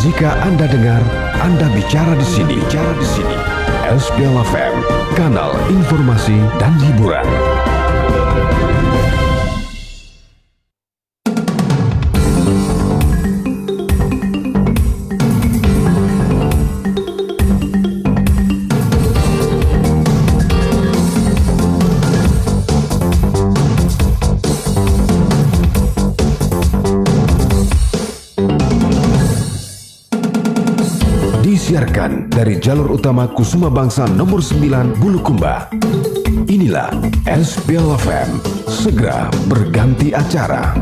Jika Anda dengar, Anda bicara di sini. Bicara di sini. SBL FM, kanal informasi dan hiburan. Disiarkan dari jalur utama Kusuma Bangsa nomor 9 Bulukumba. Inilah SBL FM, segera berganti acara.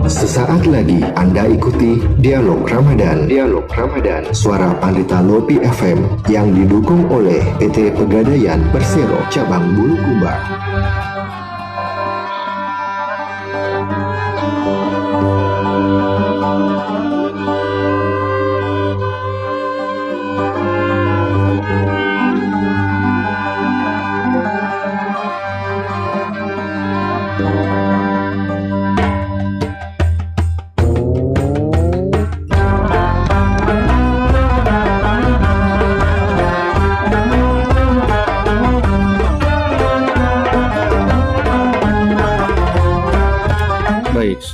Sesaat lagi Anda ikuti Dialog Ramadan. Dialog Ramadan, suara Pandita Lopi FM yang didukung oleh PT Pegadaian Persero Cabang Bulukumba.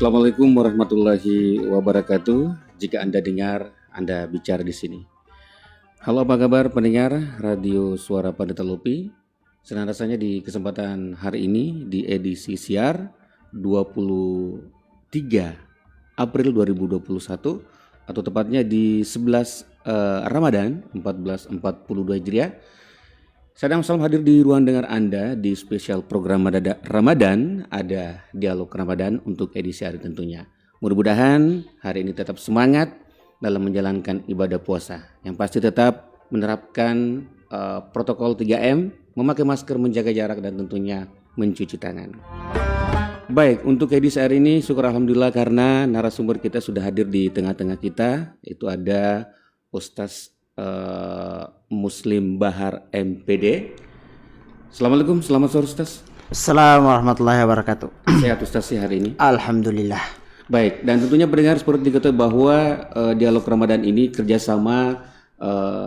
Assalamualaikum warahmatullahi wabarakatuh. Jika Anda dengar, Anda bicara di sini. Halo, apa kabar pendengar Radio Suara Pandita Lopi? Senang rasanya di kesempatan hari ini di edisi siar 23 April 2021 atau tepatnya di 11 Ramadan 1442 Hijriah. Sedang salam hadir di ruang dengar Anda di spesial program Ramadan, ada Dialog Ramadan untuk edisi hari tentunya. Mudah-mudahan hari ini tetap semangat dalam menjalankan ibadah puasa. Yang pasti tetap menerapkan protokol 3M, memakai masker, menjaga jarak, dan tentunya mencuci tangan. Baik, untuk edisi hari ini syukur Alhamdulillah karena narasumber kita sudah hadir di tengah-tengah kita. Itu ada Ustaz Muslim Bahar MPD. Assalamualaikum, selamat sore Ustaz. Assalamualaikum warahmatullahi wabarakatuh. Sehat Ustaz sih hari ini? Alhamdulillah. Baik, dan tentunya pendengar seperti diketahui bahwa Dialog Ramadan ini kerjasama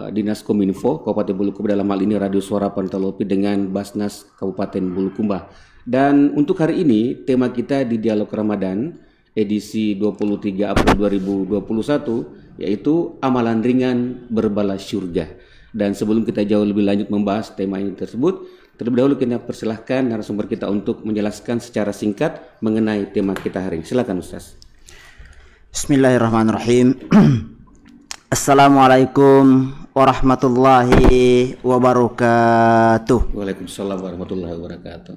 Dinas Kominfo Kabupaten Bulukumba, dalam hal ini Radio Suara Pandita Lopi dengan Basnas Kabupaten Bulukumba. Dan untuk hari ini tema kita di Dialog Ramadan edisi 23 April 2021 yaitu amalan ringan berbalas syurga. Dan sebelum kita jauh lebih lanjut membahas tema ini tersebut, terlebih dahulu kita persilahkan narasumber kita untuk menjelaskan secara singkat mengenai tema kita hari ini. Silakan Ustaz. Bismillahirrahmanirrahim. Assalamualaikum warahmatullahi wabarakatuh. Waalaikumsalam warahmatullahi wabarakatuh.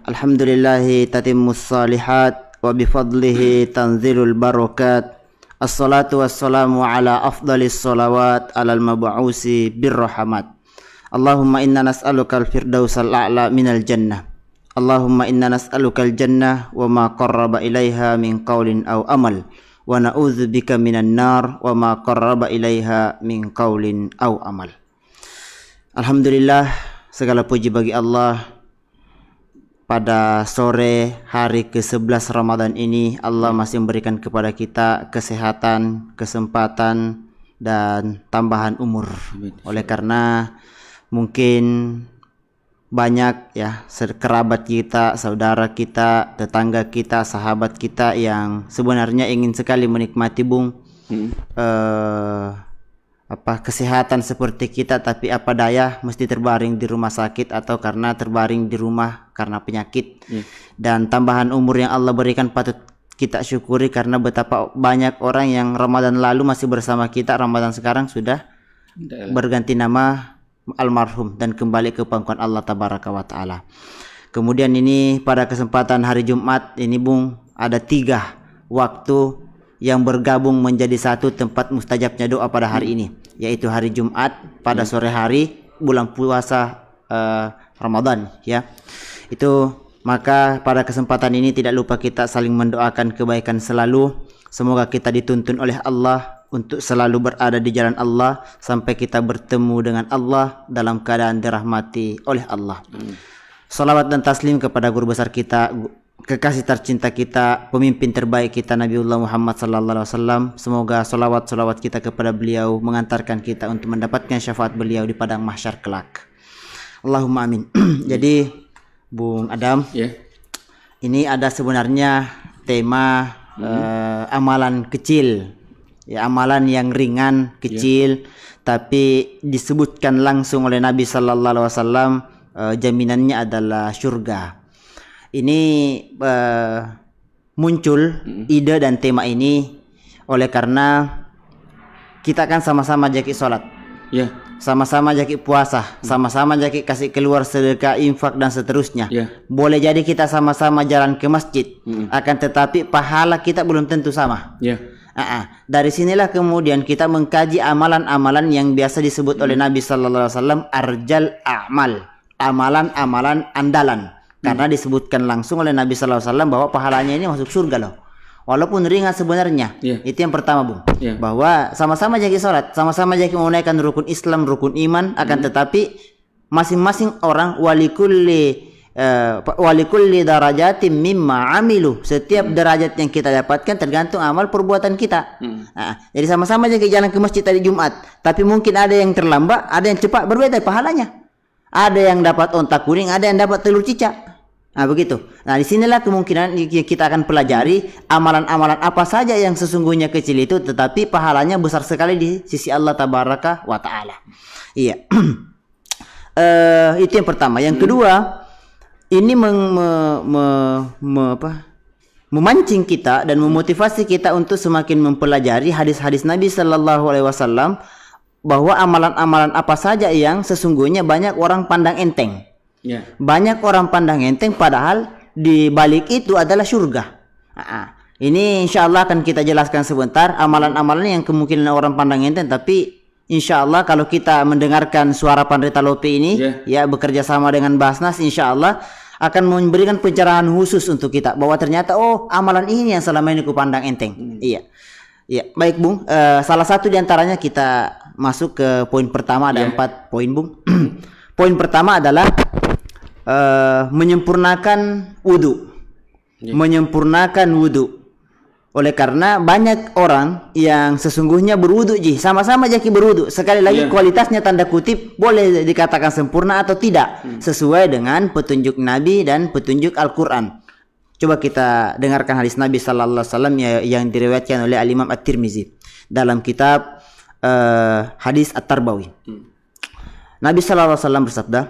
Alhamdulillahi tatimmus salihat wa bifadlihi tanzilul barakat. Assalatu wassalamu ala afdalis salawat alal mab'usi birrahmat. Allahumma inna nas'aluka al-firdausal a'la minal jannah. Allahumma inna nas'aluka al-jannah wa ma qarraba ilaiha min qawlin aw amal. Wa na'udzubika minan nar wa ma qarraba ilaiha min qawlin aw amal. Alhamdulillah, segala puji bagi Allah. Pada sore hari ke-11 Ramadan ini Allah masih memberikan kepada kita kesehatan, kesempatan, dan tambahan umur. Oleh karena mungkin banyak ya kerabat kita, saudara kita, tetangga kita, sahabat kita yang sebenarnya ingin sekali menikmati kesehatan seperti kita, tapi apa daya mesti terbaring di rumah sakit atau karena terbaring di rumah karena penyakit. Dan tambahan umur yang Allah berikan patut kita syukuri karena betapa banyak orang yang Ramadan lalu masih bersama kita, Ramadan sekarang sudah berganti nama almarhum dan kembali ke pangkuan Allah tabaraka wa taala. Kemudian ini pada kesempatan hari Jumat ini ada 3 waktu yang bergabung menjadi satu tempat mustajabnya doa pada hari ini, yaitu hari Jumat pada sore hari bulan puasa Ramadan ya. Itu maka pada kesempatan ini tidak lupa kita saling mendoakan kebaikan selalu. Semoga kita dituntun oleh Allah untuk selalu berada di jalan Allah sampai kita bertemu dengan Allah dalam keadaan dirahmati oleh Allah. Salawat dan taslim kepada guru besar kita, kekasih tercinta kita, pemimpin terbaik kita Nabiullah Muhammad sallallahu alaihi wasallam. Semoga salawat kita kepada beliau mengantarkan kita untuk mendapatkan syafaat beliau di padang mahsyar kelak. Allahumma amin. Jadi Bung Adam, ini ada sebenarnya tema amalan kecil, ya, amalan yang ringan kecil, tapi disebutkan langsung oleh Nabi sallallahu alaihi wasallam, jaminannya adalah surga. Ini muncul ide dan tema ini oleh karena kita kan sama-sama jaki sholat, sama-sama jaki puasa, sama-sama jaki kasih keluar sedekah, infak dan seterusnya. Boleh jadi kita sama-sama jalan ke masjid, akan tetapi pahala kita belum tentu sama. Dari sinilah kemudian kita mengkaji amalan-amalan yang biasa disebut oleh Nabi sallallahu alaihi wasallam arjal a'mal, amalan-amalan andalan. Karena disebutkan langsung oleh Nabi sallallahu alaihi wasallam bahwa pahalanya ini masuk surga loh. Walaupun ringan sebenarnya. Itu yang pertama, Bung. Bahwa sama-sama jaki salat, sama-sama jaki menunaikan rukun Islam, rukun iman, akan tetapi masing-masing orang walikulli darajatin mimma amilu. Setiap derajat yang kita dapatkan tergantung amal perbuatan kita. Jadi sama-sama jaki jalan ke masjid tadi Jumat, tapi mungkin ada yang terlambat, ada yang cepat, berbeda pahalanya. Ada yang dapat onta kuning, ada yang dapat telur cicak. Begitu. Nah, disinilah kemungkinan kita akan pelajari amalan-amalan apa saja yang sesungguhnya kecil itu, tetapi pahalanya besar sekali di sisi Allah Tabaraka wa Ta'ala. Iya. Itu yang pertama. Yang kedua, ini memancing kita dan memotivasi kita untuk semakin mempelajari hadis-hadis Nabi Sallallahu Alaihi Wasallam, bahwa amalan-amalan apa saja yang sesungguhnya banyak orang pandang enteng. Banyak orang pandang enteng, padahal di balik itu adalah surga. Ini insya Allah akan kita jelaskan sebentar amalan-amalan yang kemungkinan orang pandang enteng, tapi insya Allah kalau kita mendengarkan suara Pandrita Lopi ini, ya bekerja sama dengan Basnas, insya Allah akan memberikan pencerahan khusus untuk kita bahwa ternyata amalan ini yang selama ini ku pandang enteng. Iya, baik Bung. Salah satu diantaranya kita masuk ke poin pertama, ada 4 poin Bung. Poin pertama adalah menyempurnakan wudu. Menyempurnakan wudu. Oleh karena banyak orang yang sesungguhnya berwudu sama-sama jaki berwudu. Sekali lagi kualitasnya tanda kutip boleh dikatakan sempurna atau tidak, sesuai dengan petunjuk Nabi dan petunjuk Al-Qur'an. Coba kita dengarkan hadis Nabi sallallahu alaihi wasallam yang diriwayatkan oleh Al-Imam At-Tirmizi dalam kitab hadis At-Tarbawi. Nabi sallallahu alaihi wasallam bersabda,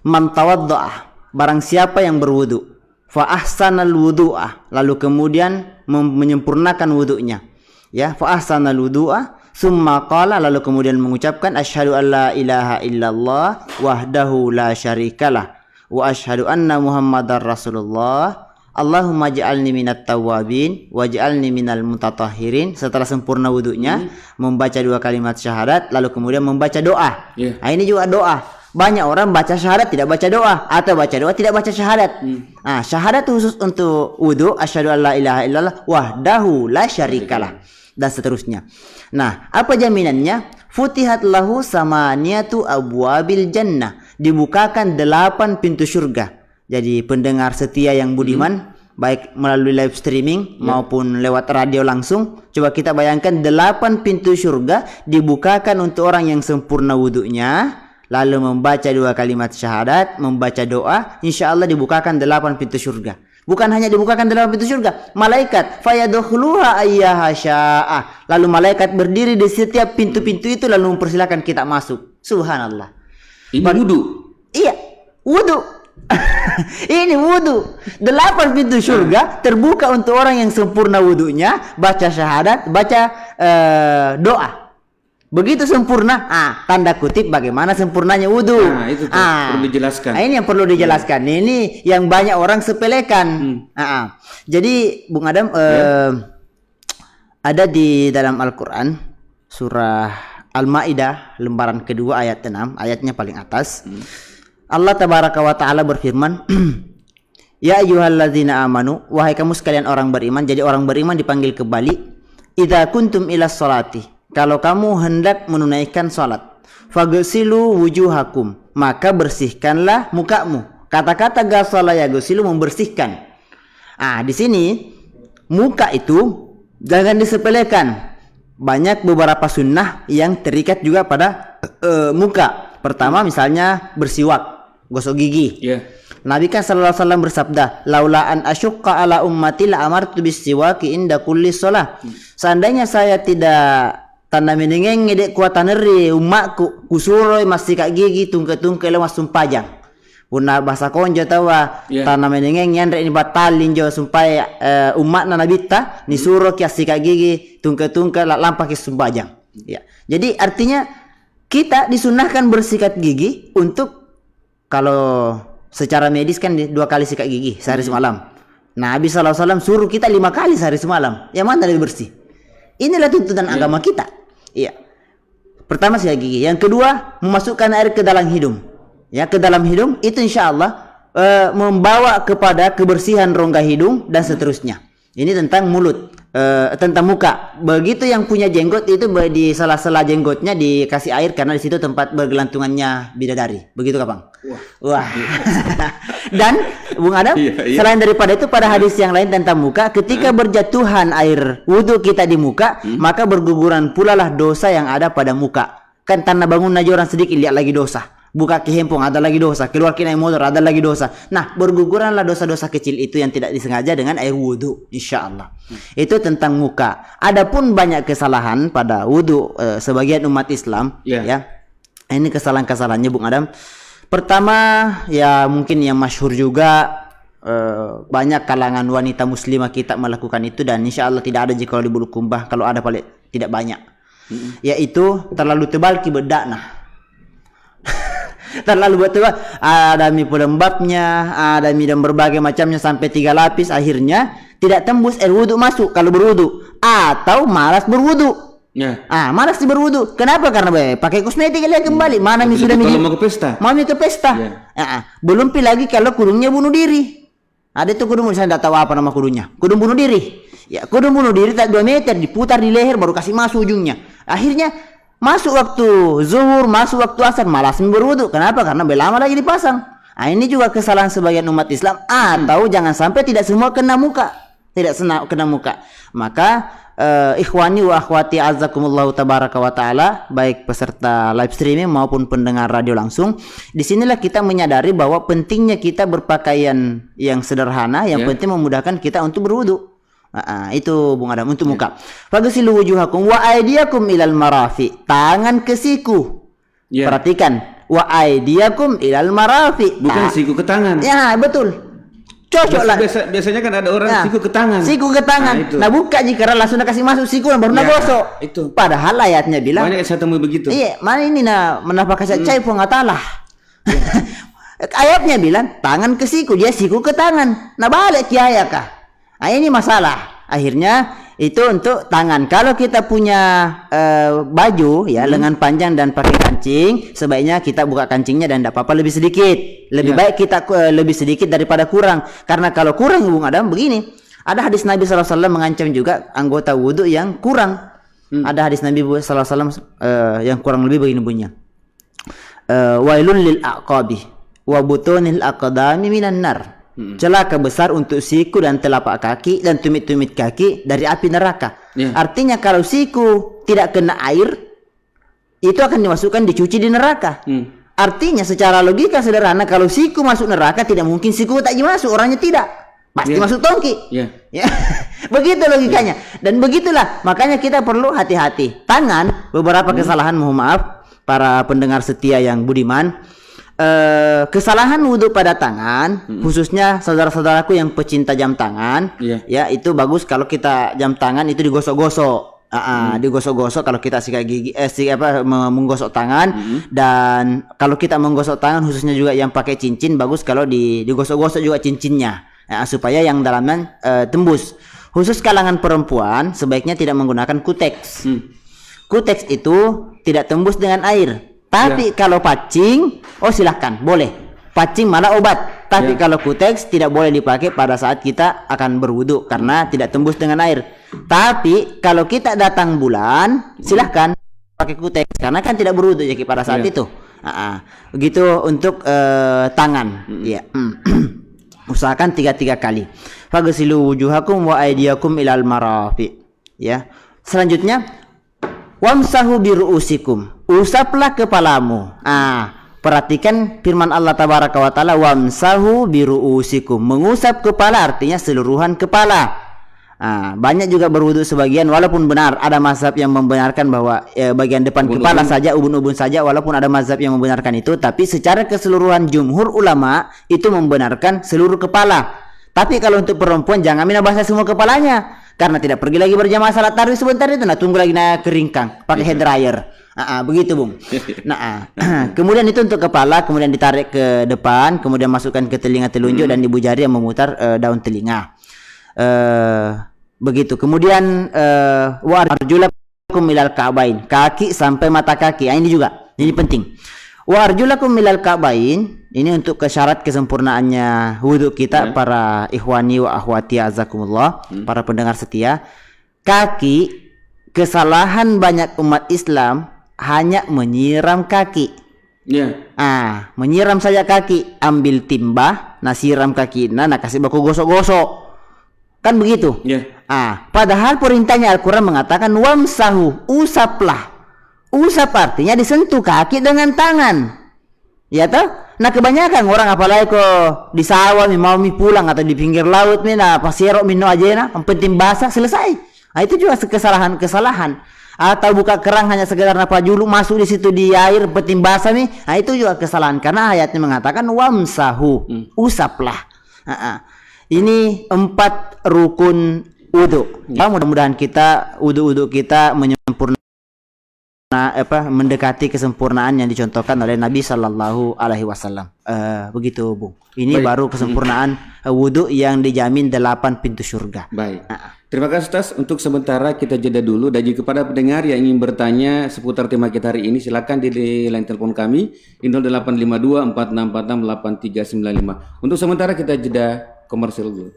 "Man tawaddaa," barang siapa yang berwudu, fa ahsanal wudu'a, lalu kemudian menyempurnakan wudunya. Ya, fa ahsanal wudu'a, summa qala, lalu kemudian mengucapkan asyhadu an la ilaha illallah wahdahu la syarikalah wa asyhadu anna muhammadar rasulullah. Allahumma ja'alni minat tawabin waj'alni minal mutatahhirin. Setelah sempurna wudunya, membaca 2 kalimat syahadat, lalu kemudian membaca doa. Nah, ini juga doa. Banyak orang baca syahadat tidak baca doa, atau baca doa tidak baca syahadat. Nah, syahadat khusus untuk wudu, asyhadu an la ilaha illallah wahdahu la syarikalah, dan seterusnya. Nah, apa jaminannya? Futihat lahu samaniyatu abwabil jannah, dibukakan 8 pintu surga. Jadi pendengar setia yang budiman, baik melalui live streaming maupun lewat radio langsung, coba kita bayangkan 8 pintu surga dibukakan untuk orang yang sempurna wudunya, lalu membaca 2 kalimat syahadat, membaca doa, insya Allah dibukakan 8 pintu surga. Bukan hanya dibukakan 8 pintu surga, malaikat fayadkhuluha ayyaha syaa, lalu malaikat berdiri di setiap pintu-pintu itu lalu mempersilakan kita masuk. Subhanallah. Ini wudu. Iya, wudu. Ini wudu. 8 pintu surga terbuka untuk orang yang sempurna wudunya, baca syahadat, baca doa. Begitu sempurna. Tanda kutip bagaimana sempurnanya wudu. Nah, itu perlu dijelaskan. Ini yang perlu dijelaskan. Ini yang banyak orang sepelekan. Jadi Bung Adam, ada di dalam Al-Qur'an surah Al-Maidah lembaran kedua ayat 6, ayatnya paling atas. Allah tabaraka wa taala berfirman, ya ayyuhalladzina amanu, wahai kamu sekalian orang beriman. Jadi orang beriman dipanggil kembali. Idza kuntum ila sholati, kalau kamu hendak menunaikan salat, faghsilu wujuhakum, maka bersihkanlah mukamu. Kata-kata ghasala yaghsilu, membersihkan. Di sini muka itu jangan disepelekan. Banyak beberapa sunnah yang terikat juga pada muka. Pertama misalnya bersiwak, gosok gigi. Nabi kan sallallahu alaihi wasallam bersabda, laula an asyqa ala ummati la amartu bisiwaki inda kulli shalah. Seandainya saya tidak tanda menengeng ngedek kuatan eri umatku, kusuroi masih kak gigi tungke-tungke lemas sumpajang. Puna bahasa konjo tawa tanda menengeng yang ini batalin jo supaya umat na nabita ni suruh kia sikat gigi tungke-tungke lampak ki sumpajang. Ya. Jadi artinya kita disunahkan bersikat gigi untuk, kalau secara medis kan 2 kali sikat gigi sehari semalam. Nabi SAW suruh kita 5 kali sehari semalam. Yang mana lebih bersih? Inilah tuntutan agama kita. Iya. Pertama sikat gigi. Yang kedua memasukkan air ke dalam hidung. Ya, ke dalam hidung itu insya Allah membawa kepada kebersihan rongga hidung dan seterusnya. Ini tentang mulut, tentang muka. Begitu yang punya jenggot itu di sela-sela jenggotnya dikasih air karena di situ tempat bergelantungannya bidadari. Begitu Kapang? Wah. Dan Bung Adam, selain daripada itu pada hadis yang lain tentang muka, ketika berjatuhan air wudhu kita di muka, maka berguguran pula lah dosa yang ada pada muka. Kan tanah bangun aja orang sedikit lihat lagi dosa. Buka kehempong ada lagi dosa, keluar naik motor ada lagi dosa. Nah, berguguranlah dosa-dosa kecil itu yang tidak disengaja dengan air wudhu, insya Allah. Itu tentang muka. Adapun banyak kesalahan pada wudhu sebagian umat Islam, ya. Ini kesalahan-kesalahannya Bung Adam. Pertama, ya mungkin yang masyhur juga, banyak kalangan wanita muslimah kita melakukan itu, dan insya Allah tidak ada jika di Bulukumba. Kalau ada paling tidak banyak. Yaitu terlalu tebal kibedak nah. Terlalu tebal, ada mie pelembabnya, ada mie dan berbagai macamnya sampai 3 lapis, akhirnya tidak tembus air wudhu masuk kalau berwudhu, atau malas berwudhu. Malas berwudhu. Kenapa? Karena pakai kosmetik lihat kembali. Mana mie sudah mau ke pesta? Mau ke pesta. Belum lagi kalau kudungnya bunuh diri. Ada itu kudung, saya tidak tahu apa nama kudungnya. Kudung bunuh diri. Ya, kudung bunuh diri tak 2 meter, diputar di leher baru kasih masuk ujungnya. Akhirnya masuk waktu zuhur, masuk waktu asar, malas berwudu. Kenapa? Karena belama lagi dipasang. Ini juga kesalahan sebagian umat Islam. Atau jangan sampai tidak semua kena muka. Tidak kena muka. Maka ikhwani wa akhwati azakumullahu tabaraka wa ta'ala, baik peserta live streaming maupun pendengar radio langsung, disinilah kita menyadari bahwa pentingnya kita berpakaian yang sederhana, yang penting memudahkan kita untuk berwudu. Itu Bung Adam untuk muka. Faghsilu wujuhakum wa aydiyakum ilal marafi. Tangan ke siku. Perhatikan, wa aydiyakum ilal marafi. Bukan siku ke tangan. Ya, betul. Cocok lah. Biasanya kan ada orang siku ke tangan. Siku ke tangan. Nah, buka jika langsung kasih masuk siku baru gosok. Itu. Padahal ayatnya bilang. Banyak saya temui begitu. Iya, mana ini menapa kasih cai pun ngatalah. Ayatnya bilang tangan ke siku, dia siku ke tangan. Nah, balik kiaya kah? Ini masalah. Akhirnya itu untuk tangan. Kalau kita punya baju ya lengan panjang dan pakai kancing, sebaiknya kita buka kancingnya dan tidak apa-apa lebih sedikit. Lebih baik kita lebih sedikit daripada kurang. Karena kalau kurang Bung Adam begini, ada hadis Nabi SAW mengancam juga anggota wudhu yang kurang. Ada hadis Nabi SAW yang kurang lebih begini bunyinya. Wailun lil aqabi wa butunil aqdami minan nar. Celaka besar untuk siku dan telapak kaki dan tumit-tumit kaki dari api neraka. Artinya kalau siku tidak kena air, itu akan dimasukkan dicuci di neraka. Artinya secara logika sederhana, kalau siku masuk neraka tidak mungkin siku tak masuk, orangnya tidak. Pasti masuk tongki. Begitu logikanya. Dan begitulah makanya kita perlu hati-hati. Tangan, beberapa kesalahan, mohon maaf para pendengar setia yang budiman. Kesalahan wudhu pada tangan, khususnya saudara-saudaraku yang pecinta jam tangan, ya itu bagus kalau kita jam tangan itu digosok-gosok, digosok-gosok kalau kita sikat gigi, menggosok tangan, dan kalau kita menggosok tangan khususnya juga yang pakai cincin, bagus kalau digosok-gosok juga cincinnya, supaya yang dalamnya tembus. Khusus kalangan perempuan sebaiknya tidak menggunakan kuteks. Kuteks itu tidak tembus dengan air. Tapi kalau pacing, silahkan, boleh. Pacing malah obat. Tapi kalau kuteks tidak boleh dipakai pada saat kita akan berwudu karena tidak tembus dengan air. Tapi kalau kita datang bulan, silahkan pakai kuteks karena kan tidak berwudu jadi pada saat itu. Begitu untuk tangan. Ya. Usahakan 3 kali. Faghsilu wujuhakum wa aydiyakum ilal marafiq. Ya. Selanjutnya wamsahu biru'usikum. Usaplah kepalamu. Perhatikan firman Allah tabaraka wa taala, wamsahu biru'usikum. Mengusap kepala artinya seluruhan kepala. Banyak juga berwudu sebagian, walaupun benar ada mazhab yang membenarkan bahwa bagian depan kepala saja, ubun-ubun saja, walaupun ada mazhab yang membenarkan itu, tapi secara keseluruhan jumhur ulama itu membenarkan seluruh kepala. Tapi kalau untuk perempuan jangan basah semua kepalanya, karena tidak pergi lagi berjamaah salat tarawih sebentar itu, tunggu lagi keringkang pakai hair dryer. Begitu Bung. Kemudian itu untuk kepala, kemudian ditarik ke depan, kemudian masukkan ke telinga telunjuk dan ibu jari yang memutar daun telinga. Begitu. Kemudian wa arjulakum milal ka'bain, kaki sampai mata kaki. Ini juga, ini penting. Wa arjulakum milal ka'bain, ini untuk syarat kesempurnaannya wudu kita para ikhwani wa akhwati azakumullah, para pendengar setia. Kaki, kesalahan banyak umat Islam hanya menyiram kaki. Menyiram saja kaki, ambil timba, siram kaki, kasih baku gosok-gosok. Kan begitu? Padahal perintahnya Al-Quran mengatakan wamsahu, usaplah. Usap artinya disentuh kaki dengan tangan. Ya toh? Kebanyakan orang apalagi kok di sawah mau pulang atau di pinggir laut pasirok minno aja penting basah selesai. Itu juga kesalahan. Atau buka kerang hanya sekedar juluk masuk di situ di air penting basah itu juga kesalahan karena ayatnya mengatakan wamsahu, usaplah. Ini 4 rukun wudu. Mudah-mudahan kita wudu kita mendekati kesempurnaan yang dicontohkan oleh Nabi Sallallahu Alaihi Wasallam. Begitu Bung. Ini baru kesempurnaan wudu yang dijamin 8 pintu surga. Baik. Terima kasih Ustaz. Untuk sementara kita jeda dulu. Dan jika kepada pendengar yang ingin bertanya seputar tema kita hari ini, silakan di line telepon kami 0852 4646 8395. Untuk sementara kita jeda komersial dulu.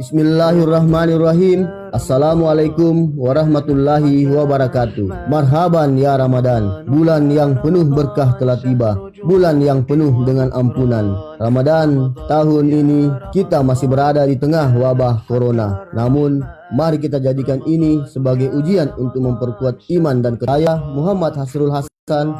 Bismillahirrahmanirrahim. Assalamualaikum warahmatullahi wabarakatuh. Marhaban ya Ramadan, bulan yang penuh berkah telah tiba, bulan yang penuh dengan ampunan. Ramadan tahun ini kita masih berada di tengah wabah corona. Namun mari kita jadikan ini sebagai ujian untuk memperkuat iman dan saya Muhammad Hasrul Hasan,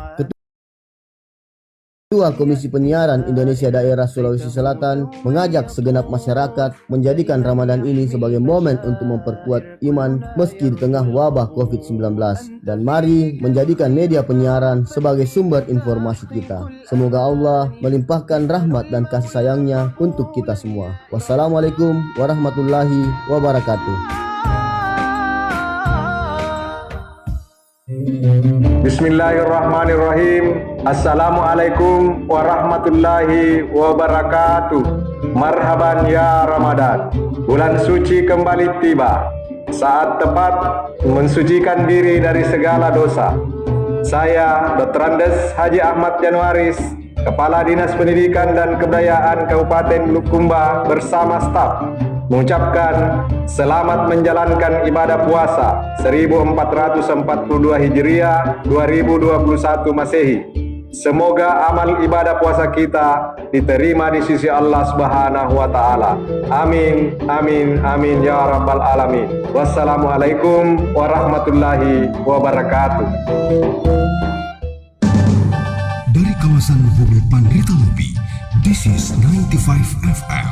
Ketua Komisi Penyiaran Indonesia Daerah Sulawesi Selatan, mengajak segenap masyarakat menjadikan Ramadan ini sebagai momen untuk memperkuat iman meski di tengah wabah COVID-19. Dan mari menjadikan media penyiaran sebagai sumber informasi kita. Semoga Allah melimpahkan rahmat dan kasih sayangnya untuk kita semua. Wassalamualaikum warahmatullahi wabarakatuh. Bismillahirrahmanirrahim. Assalamualaikum warahmatullahi wabarakatuh. Marhaban ya Ramadan. Bulan suci kembali tiba. Saat tepat mensucikan diri dari segala dosa. Saya Dr. Andes Haji Ahmad Januaris, Kepala Dinas Pendidikan dan Kebudayaan Kabupaten Bulukumba bersama staf mengucapkan selamat menjalankan ibadah puasa 1442 Hijriah 2021 Masehi. Semoga amal ibadah puasa kita diterima di sisi Allah Subhanahu wa taala. Amin, amin, amin ya rabbal alamin. Wassalamualaikum warahmatullahi wabarakatuh. Dari kawasan Bumi Pangrita Lopi, this is 95 FM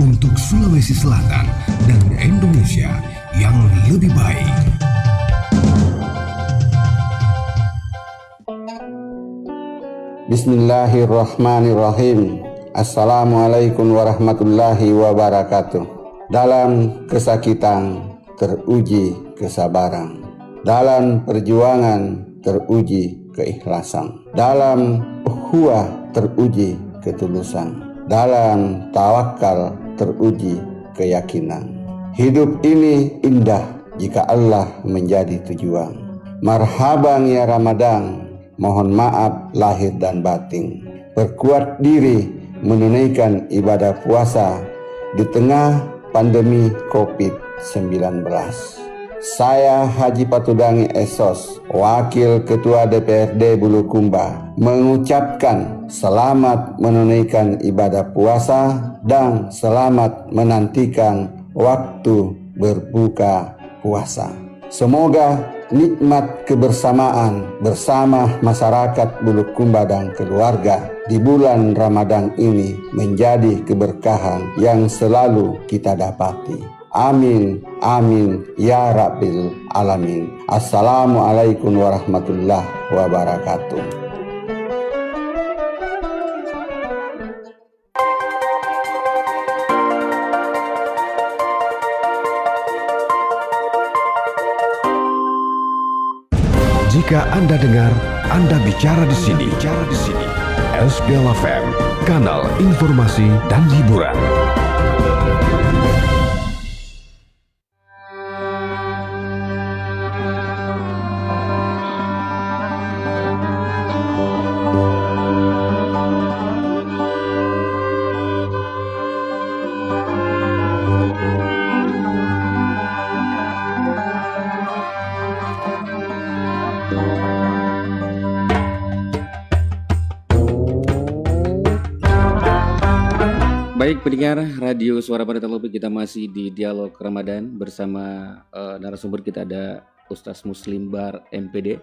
untuk Sulawesi Selatan dan Indonesia yang lebih baik. Bismillahirrahmanirrahim. Assalamualaikum warahmatullahi wabarakatuh. Dalam kesakitan teruji kesabaran, dalam perjuangan teruji keikhlasan, dalam ukhuwah teruji ketulusan, dalam tawakal teruji keyakinan. Hidup ini indah jika Allah menjadi tujuan. Marhaban ya Ramadan, mohon maaf lahir dan batin. Perkuat diri menunaikan ibadah puasa di tengah pandemi COVID-19. Saya Haji Patudangi Esos, Wakil Ketua DPRD Bulukumba, mengucapkan selamat menunaikan ibadah puasa dan selamat menantikan waktu berbuka puasa. Semoga nikmat kebersamaan bersama masyarakat Bulukumba dan keluarga di bulan Ramadan ini menjadi keberkahan yang selalu kita dapati. Amin, amin, ya Rabbil Alamin. Assalamualaikum warahmatullahi wabarakatuh. Jika Anda dengar, Anda bicara di sini. SBL FM, kanal informasi dan hiburan. Baik pendengar Radio Suara Pendeta Lopi, kita masih di Dialog Ramadan bersama narasumber kita ada Ustaz Muslim Bar MPD,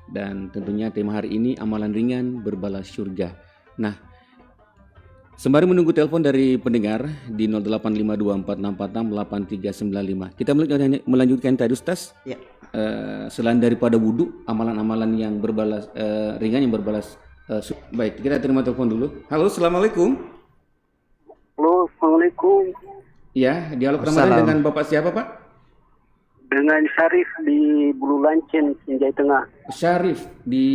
dan tentunya tema hari ini amalan ringan berbalas surga. Nah, sembari menunggu telepon dari pendengar di 085246468395, kita melanjutkan tadi Ustaz. Ya. Selain daripada wudhu, amalan-amalan yang berbalas ringan yang berbalas baik, kita terima telepon dulu. Halo, assalamualaikum. Halo, assalamualaikum. Ya, dialog Ramadan dengan Bapak siapa, Pak? Dengan Syarif di Bulu Lancen, Sinjai Tengah. Syarif di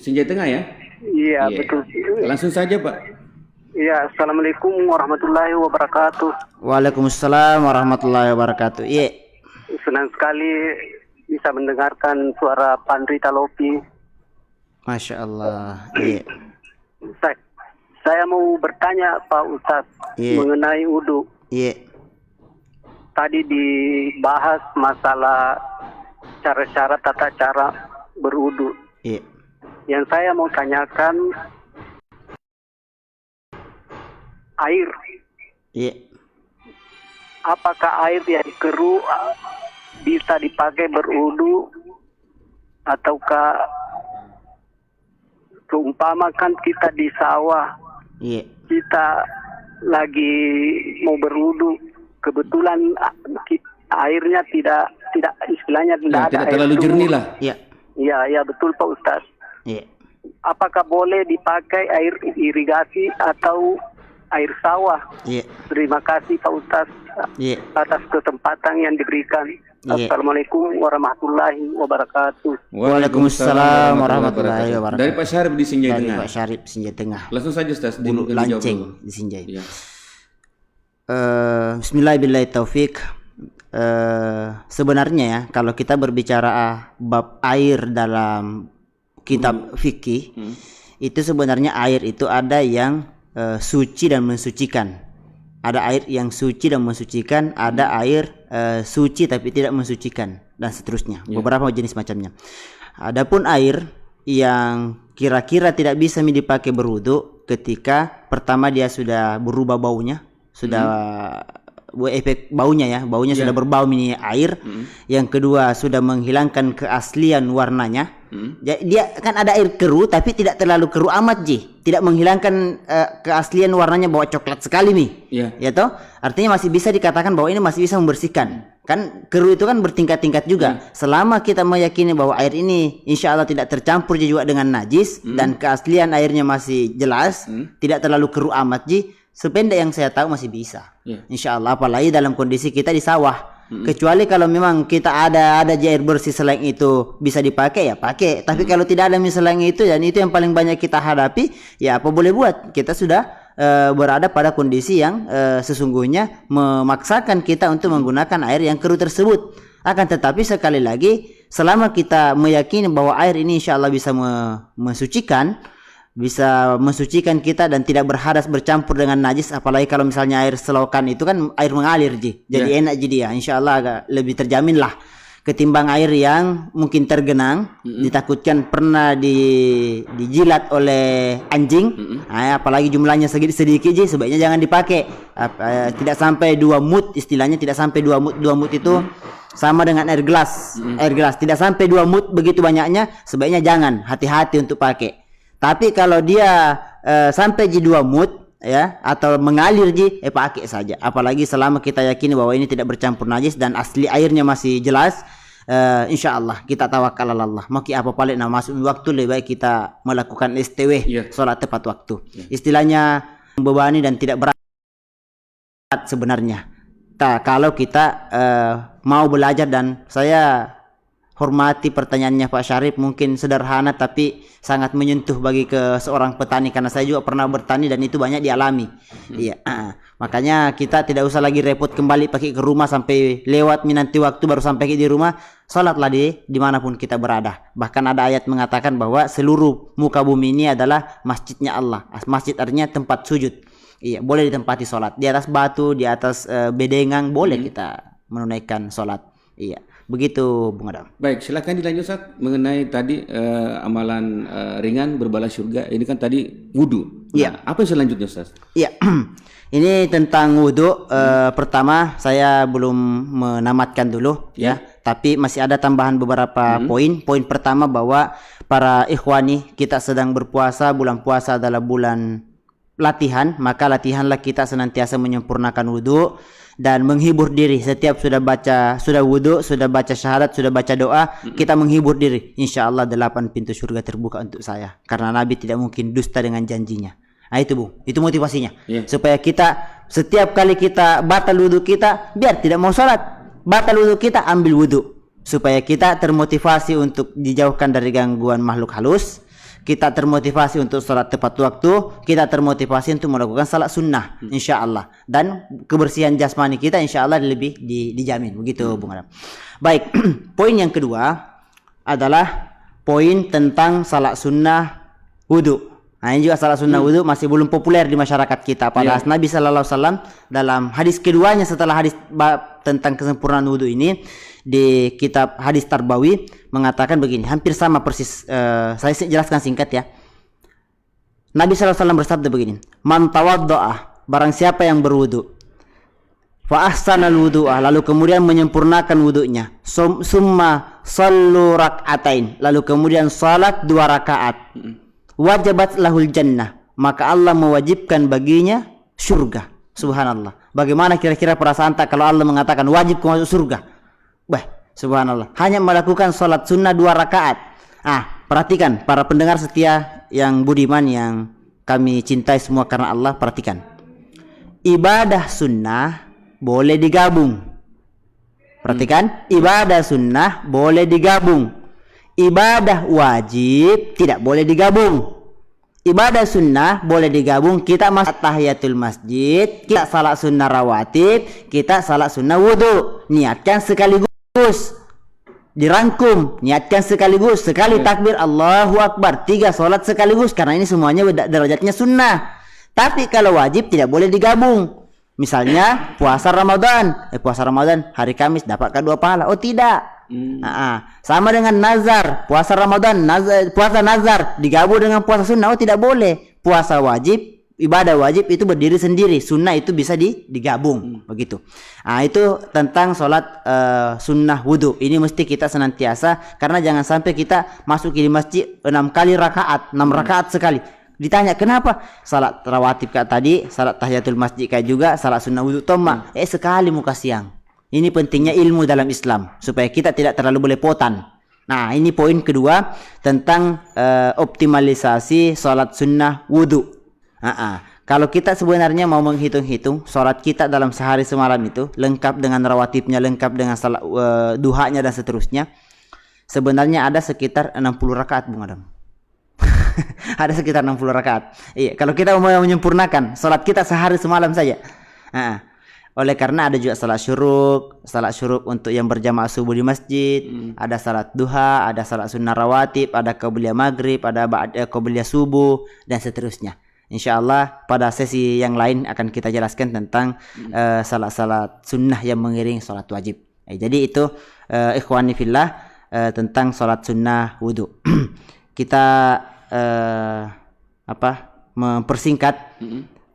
Sinjai Tengah ya? Iya, betul. Langsung saja, Pak. Iya, assalamualaikum warahmatullahi wabarakatuh. Waalaikumsalam warahmatullahi wabarakatuh. Iya. Senang sekali bisa mendengarkan suara Pandrita Lopi. Masya Allah. Iya. Saya mau bertanya Pak Ustadz mengenai wudu. Iya. Tadi dibahas masalah cara-cara tata cara berwudu. Iya. Yang saya mau tanyakan air. Iya. Apakah air yang keruh bisa dipakai berwudu, ataukah seumpamakan kita di sawah, kita lagi mau berwudu, kebetulan airnya tidak istilahnya tidak ada terlalu jernih lah. Iya. Iya, betul Pak Ustaz. Iya. Apakah boleh dipakai air irigasi atau air sawah? Iya. Terima kasih Pak Ustaz atas kesempatan yang diberikan. Assalamualaikum warahmatullahi wabarakatuh. Waalaikumsalam warahmatullahi wabarakatuh. Dari Pak Syarif di Sinjai Tengah. Pak Syarif Sinjai Tengah. Langsung saja Ustaz, Bulu Lanceng di Sinjai. Ya. Bismillahirrahmanirrahim. Sebenarnya ya, kalau kita berbicara bab air dalam kitab fikih, itu sebenarnya air itu ada yang suci dan mensucikan. Ada air yang suci dan mensucikan, ada air suci tapi tidak mensucikan, dan seterusnya. Beberapa jenis macamnya. Adapun air yang kira-kira tidak bisa dipakai berwudu, ketika pertama dia sudah berubah baunya, sudah efek baunya sudah berbau ini air. Yang kedua sudah menghilangkan keaslian warnanya. Dia kan ada air keruh tapi tidak terlalu keruh amat tidak menghilangkan keaslian warnanya bahwa coklat sekali ya toh, artinya masih bisa dikatakan bahwa ini masih bisa membersihkan. Kan keruh itu kan bertingkat-tingkat juga. Selama kita meyakini bahwa air ini insya Allah tidak tercampur juga dengan najis dan keaslian airnya masih jelas, tidak terlalu keruh amat sependek yang saya tahu masih bisa. Insya Allah, apalagi dalam kondisi kita di sawah. Kecuali kalau memang kita ada air bersih selain itu bisa dipakai, ya pakai. Tapi kalau tidak ada selain itu, dan itu yang paling banyak kita hadapi, ya apa boleh buat. Kita sudah berada pada kondisi yang sesungguhnya memaksakan kita untuk menggunakan air yang keruh tersebut. Akan tetapi sekali lagi, selama kita meyakini bahwa air ini insya Allah bisa mensucikan kita dan tidak berhadas bercampur dengan najis, apalagi kalau misalnya air selokan itu kan air mengalir jadi enak jadi ya, insya Allah agak lebih terjamin lah ketimbang air yang mungkin tergenang, ditakutkan pernah dijilat oleh anjing, apalagi jumlahnya sedikit sebaiknya jangan dipakai. Tidak sampai 2 mut, istilahnya tidak sampai 2 mut. 2 mut itu sama dengan air gelas. Air gelas tidak sampai 2 mut begitu banyaknya, sebaiknya jangan, hati-hati untuk pakai. Tapi kalau dia sampai 2 mut ya, atau mengalir pakai saja. Apalagi selama kita yakini bahwa ini tidak bercampur najis dan asli airnya masih jelas, insya Allah kita tawakal Allah. Maki apa paling masuk waktu, lebih baik kita melakukan STW, sholat tepat waktu. Istilahnya membebani dan tidak berat sebenarnya. Kalau kita mau belajar, dan saya hormati pertanyaannya Pak Syarif, mungkin sederhana tapi sangat menyentuh bagi seorang petani, karena saya juga pernah bertani dan itu banyak dialami. Iya, makanya kita tidak usah lagi repot kembali pakai ke rumah sampai lewat nanti waktu baru sampai di rumah. Salatlah dimanapun kita berada. Bahkan ada ayat mengatakan bahwa seluruh muka bumi ini adalah masjidnya Allah. Masjid artinya tempat sujud. Iya, boleh ditempati salat di atas batu, di atas bedengan, boleh kita menunaikan salat. Iya. Begitu Bung Adam. Baik, silakan dilanjut Ustaz mengenai tadi amalan ringan berbalas surga. Ini kan tadi wudu. Nah, apa yang selanjutnya Ustaz? Iya. Ini tentang wudu. Pertama saya belum menamatkan dulu ya, tapi masih ada tambahan beberapa poin. Poin pertama bahwa para ikhwani, kita sedang berpuasa, bulan puasa adalah bulan latihan, maka latihanlah kita senantiasa menyempurnakan wudu dan menghibur diri. Setiap sudah wudu, sudah baca syahadat, sudah baca doa, kita menghibur diri. Insya Allah 8 pintu surga terbuka untuk saya, karena Nabi tidak mungkin dusta dengan janjinya. Nah itu Bu, itu motivasinya. Supaya kita setiap kali kita batal wudu kita, biar tidak mau sholat, batal wudu kita, ambil wudu, supaya kita termotivasi untuk dijauhkan dari gangguan makhluk halus. Kita termotivasi untuk sholat tepat waktu, kita termotivasi untuk melakukan salat sunnah, insya Allah. Dan kebersihan jasmani kita insya Allah lebih dijamin. Begitu Bung Adam. Baik, poin yang kedua adalah poin tentang salat sunnah wudu. Nah ini juga salat sunnah wudu masih belum populer di masyarakat kita. Padahal Nabi SAW dalam hadis keduanya setelah hadis tentang kesempurnaan wudu ini, di kitab hadis Tarbawi mengatakan begini, hampir sama persis, saya jelaskan singkat ya. Nabi SAW bersabda begini, man tawaddo'ah, barang siapa yang berwudu, fa ahsanal wudu'ah, lalu kemudian menyempurnakan wudunya, summa sallu rak'atain, lalu kemudian salat 2 rakaat, wajabat lahul jannah, maka Allah mewajibkan baginya surga. Subhanallah. Bagaimana kira-kira perasaan tak kalau Allah mengatakan wajib kau masuk surga? Subhanallah. Hanya melakukan sholat sunnah 2 rakaat. Perhatikan para pendengar setia yang budiman, yang kami cintai semua karena Allah, perhatikan. Ibadah sunnah boleh digabung. Perhatikan, ibadah sunnah boleh digabung. Ibadah wajib tidak boleh digabung. Ibadah sunnah boleh digabung. Kita tahiyatul masjid, kita salat sunnah rawatib, kita salat sunnah wudu. Niatkan sekaligus, dirangkum, niatkan sekaligus, sekali takbir Allahu Akbar, 3 salat sekaligus, karena ini semuanya derajatnya sunnah. Tapi kalau wajib tidak boleh digabung. Misalnya puasa Ramadan, puasa Ramadan hari Kamis dapatkah 2 pahala? Oh tidak. Sama dengan nazar, puasa Ramadan, puasa nazar digabung dengan puasa sunnah, oh tidak boleh. Puasa wajib, ibadah wajib itu berdiri sendiri, sunnah itu bisa digabung, begitu. Itu tentang sholat sunnah wudu. Ini mesti kita senantiasa, karena jangan sampai kita masuk di masjid 6 kali rakaat, 6 rakaat sekali. Ditanya kenapa? Salat rawatib kayak tadi, salat tahiyatul masjid kayak juga, salat sunnah wudu tomah. Sekali muka siang. Ini pentingnya ilmu dalam Islam, supaya kita tidak terlalu belepotan. Nah ini poin kedua tentang optimalisasi salat sunnah wudu. Kalau kita sebenarnya mau menghitung-hitung salat kita dalam sehari semalam itu, lengkap dengan rawatibnya, lengkap dengan salat duhanya dan seterusnya, sebenarnya ada sekitar 60 rakaat Bung Adam. Ada sekitar 60 rakaat. Iya, kalau kita mau menyempurnakan salat kita sehari semalam saja. Oleh karena ada juga salat syuruk untuk yang berjamaah subuh di masjid, ada salat duha, ada salat sunnah rawatib, ada qabliyah maghrib, ada qabliyah subuh dan seterusnya. Insyaallah pada sesi yang lain akan kita jelaskan tentang salat-salat sunnah yang mengiring salat wajib. Jadi itu ikhwani fillah tentang salat sunnah wudu. Kita mempersingkat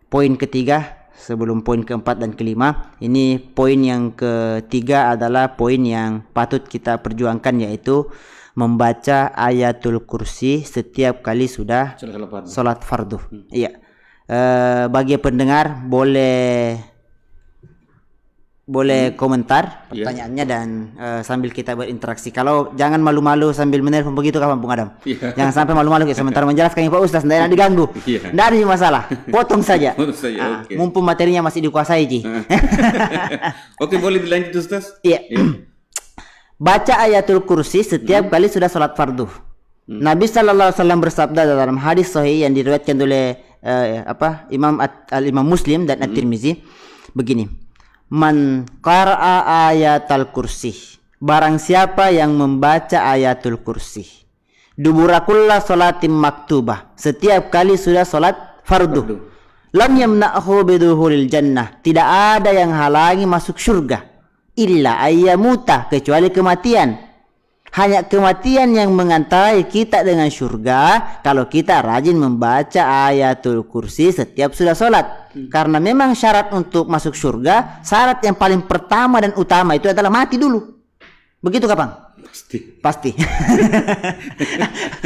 poin ketiga sebelum poin keempat dan kelima. Ini poin yang ketiga adalah poin yang patut kita perjuangkan, yaitu membaca ayatul kursi setiap kali sudah salat fardu. Iya. Bagi pendengar boleh komentar pertanyaannya dan sambil kita berinteraksi. Kalau jangan malu-malu sambil menelpon begitu kapan Bung Adam. Jangan sampai malu-malu sementara menjelaskan Pak Ustaz, tidak diganggu. Tidak ada masalah. Potong saja. Okay. Mumpung materinya masih dikuasai Ji. Oke, boleh dilanjut Ustaz? Iya. Baca ayatul kursi setiap kali sudah salat fardu. Nabi sallallahu alaihi wasallam bersabda dalam hadis sahih yang diriwayatkan oleh Imam Muslim dan At-Tirmizi begini. Man qara'a ayatul kursi, barang siapa yang membaca ayatul kursi, duburakulla salatim maktubah, setiap kali sudah salat fardu, lam yamna'hu biduhulil jannah, tidak ada yang halangi masuk surga, illa ayyamuta, kecuali kematian. Hanya kematian yang mengantai kita dengan surga kalau kita rajin membaca ayatul kursi setiap sudah salat. Karena memang syarat untuk masuk surga, syarat yang paling pertama dan utama itu adalah mati dulu. Begitu Kapang? Pasti.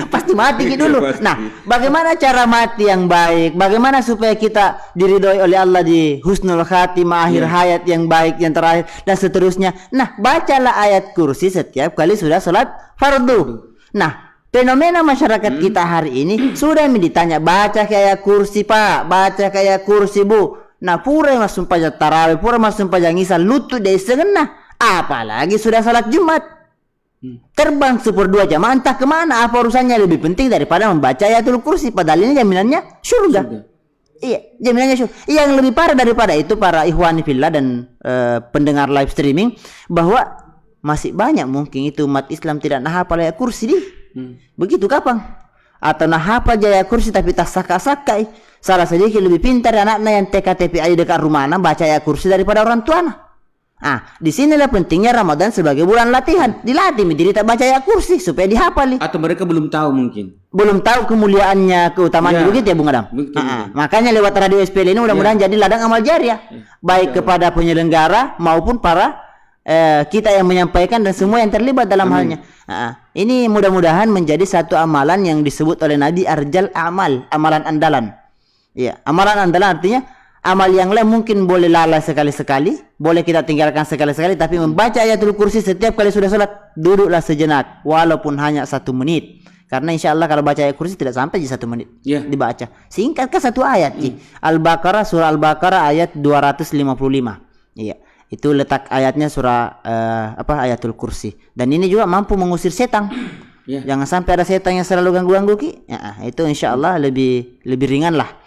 Pasti mati dulu. Pasti. Nah, bagaimana cara mati yang baik? Bagaimana supaya kita diridhoi oleh Allah di husnul khatimah, akhir hayat yang baik, yang terakhir dan seterusnya. Nah, bacalah ayat kursi setiap kali sudah salat fardu. Nah, fenomena masyarakat kita hari ini sudah ditanya, baca kayak kursi Pak, baca kayak kursi Bu. Nah, pura masuk pajak tarawih, pura masuk pajak ngisa, lutut dari segenah. Apalagi sudah salat Jumat. Terbang 1/2 jam, entah kemana, apa urusannya lebih penting daripada membaca ayatul kursi, padahal ini jaminannya surga. Iya, jaminannya surga. Yang lebih parah daripada itu para ikhwani fillah dan pendengar live streaming, bahwa masih banyak mungkin itu umat Islam tidak hafal ayat kursi begitu Kapang, atau hafal ayat kursi tapi tak saka-sakai. Salah sedikit lebih pintar anaknya yang TKTP aja dekat rumahnya baca ayat kursi daripada orang tuanya. Di sinilah pentingnya Ramadan sebagai bulan latihan. Dilatih diri tak baca ayat kursi supaya dihafali. Atau mereka belum tahu mungkin. Belum tahu kemuliaannya, keutamaannya begitu ya Bung Adam. Makanya lewat radio SPL ini mudah-mudahan jadi ladang amal jariah. Baik kepada penyelenggara maupun para kita yang menyampaikan dan semua yang terlibat dalam halnya. Ini mudah-mudahan menjadi satu amalan yang disebut oleh Nabi arjal amal, amalan andalan. Iya, amalan andalan artinya amal yang lain mungkin boleh lalai sekali-sekali, boleh kita tinggalkan sekali-sekali, tapi membaca ayatul kursi setiap kali sudah salat, duduklah sejenak, walaupun hanya 1 menit. Karena insya Allah kalau baca ayat kursi tidak sampai di 1 menit dibaca. Singkatkah 1 ayat? Al-Baqarah, surah Al-Baqarah ayat 255. Iya, itu letak ayatnya surah ayatul kursi. Dan ini juga mampu mengusir setan. Jangan sampai ada setan yang selalu ganggu-ganggu Ki. Itu insya Allah lebih ringan lah.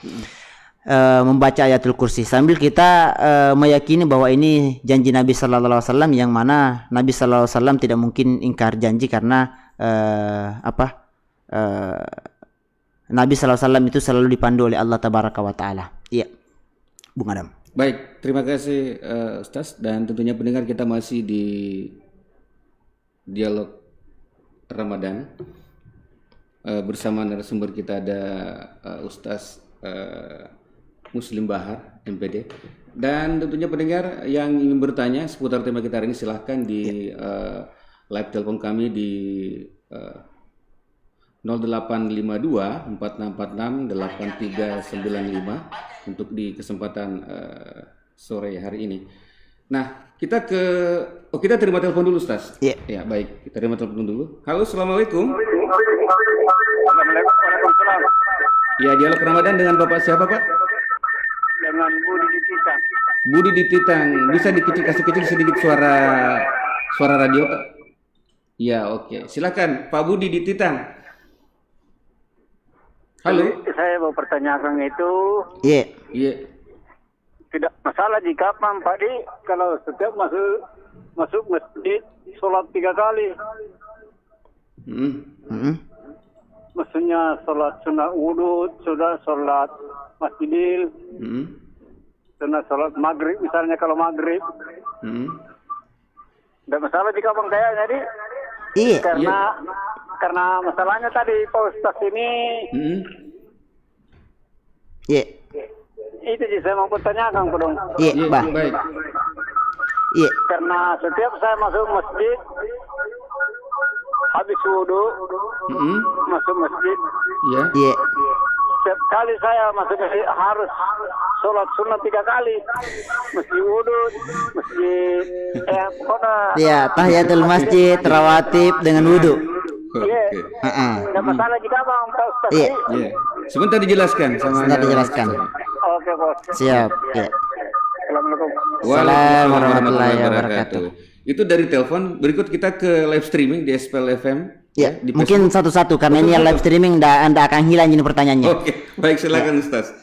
Membaca ayatul kursi sambil kita meyakini bahwa ini janji Nabi sallallahu alaihi wasallam, yang mana Nabi sallallahu alaihi wasallam tidak mungkin ingkar janji karena Nabi sallallahu alaihi wasallam itu selalu dipandu oleh Allah tabaraka wa taala. Iya. Bung Adam. Baik, terima kasih Ustaz, dan tentunya pendengar, kita masih di dialog Ramadan bersama narasumber kita ada Ustaz Muslim Bahar MPD, dan tentunya pendengar yang ingin bertanya seputar tema kita hari ini silahkan di live telepon kami di 0852 4646 8395 untuk di kesempatan sore hari ini. Nah, kita terima telepon dulu Ustaz. Ya, baik, kita terima telepon dulu. Halo, assalamualaikum. Ya, dialog Ramadan dengan Bapak siapa Pak? Dengan Budi di Titang. Budi di Titang, bisa kasih kecil sedikit suara radio Pak? Ya, oke. Silakan Pak Budi di Titang. Halo. Saya mau pertanyakan itu. Iya. Iya. Tidak masalah jika Pak Di kalau setiap masuk masjid sholat 3 kali. Maksudnya sholat sunat wudhu, sudah sholat masjidil, sunat sholat maghrib misalnya kalau maghrib. Tidak masalah jika Bang kayak jadi. Iya. Karena masalahnya tadi Pak Ustaz ini. Iya. Itu sih saya mau pertanyakan ke dong. Iya, Bah. Baik. Iya. Karena setiap saya masuk masjid, habis wudhu, masuk masjid. Iya. Iya. Setiap kali saya masuk masjid harus sholat sunat 3 kali. Masjid wudhu, masjid pokoknya. Iya, tahiyatul masjid, rawatib dengan wudu. Iya. Tidak masalah jika Bang Pak Ustaz. Iya. Iya. Sebentar dijelaskan sama Sebentar dijelaskan. Oke, Bos. Siap. Iya. Assalamualaikum. Waalaikumsalam warahmatullahi wabarakatuh. Itu dari telepon. Berikut kita ke live streaming di SPL FM. Ya, di mungkin satu-satu karena ini live streaming Anda akan hilang ini pertanyaannya. Oke, baik silakan Ustaz.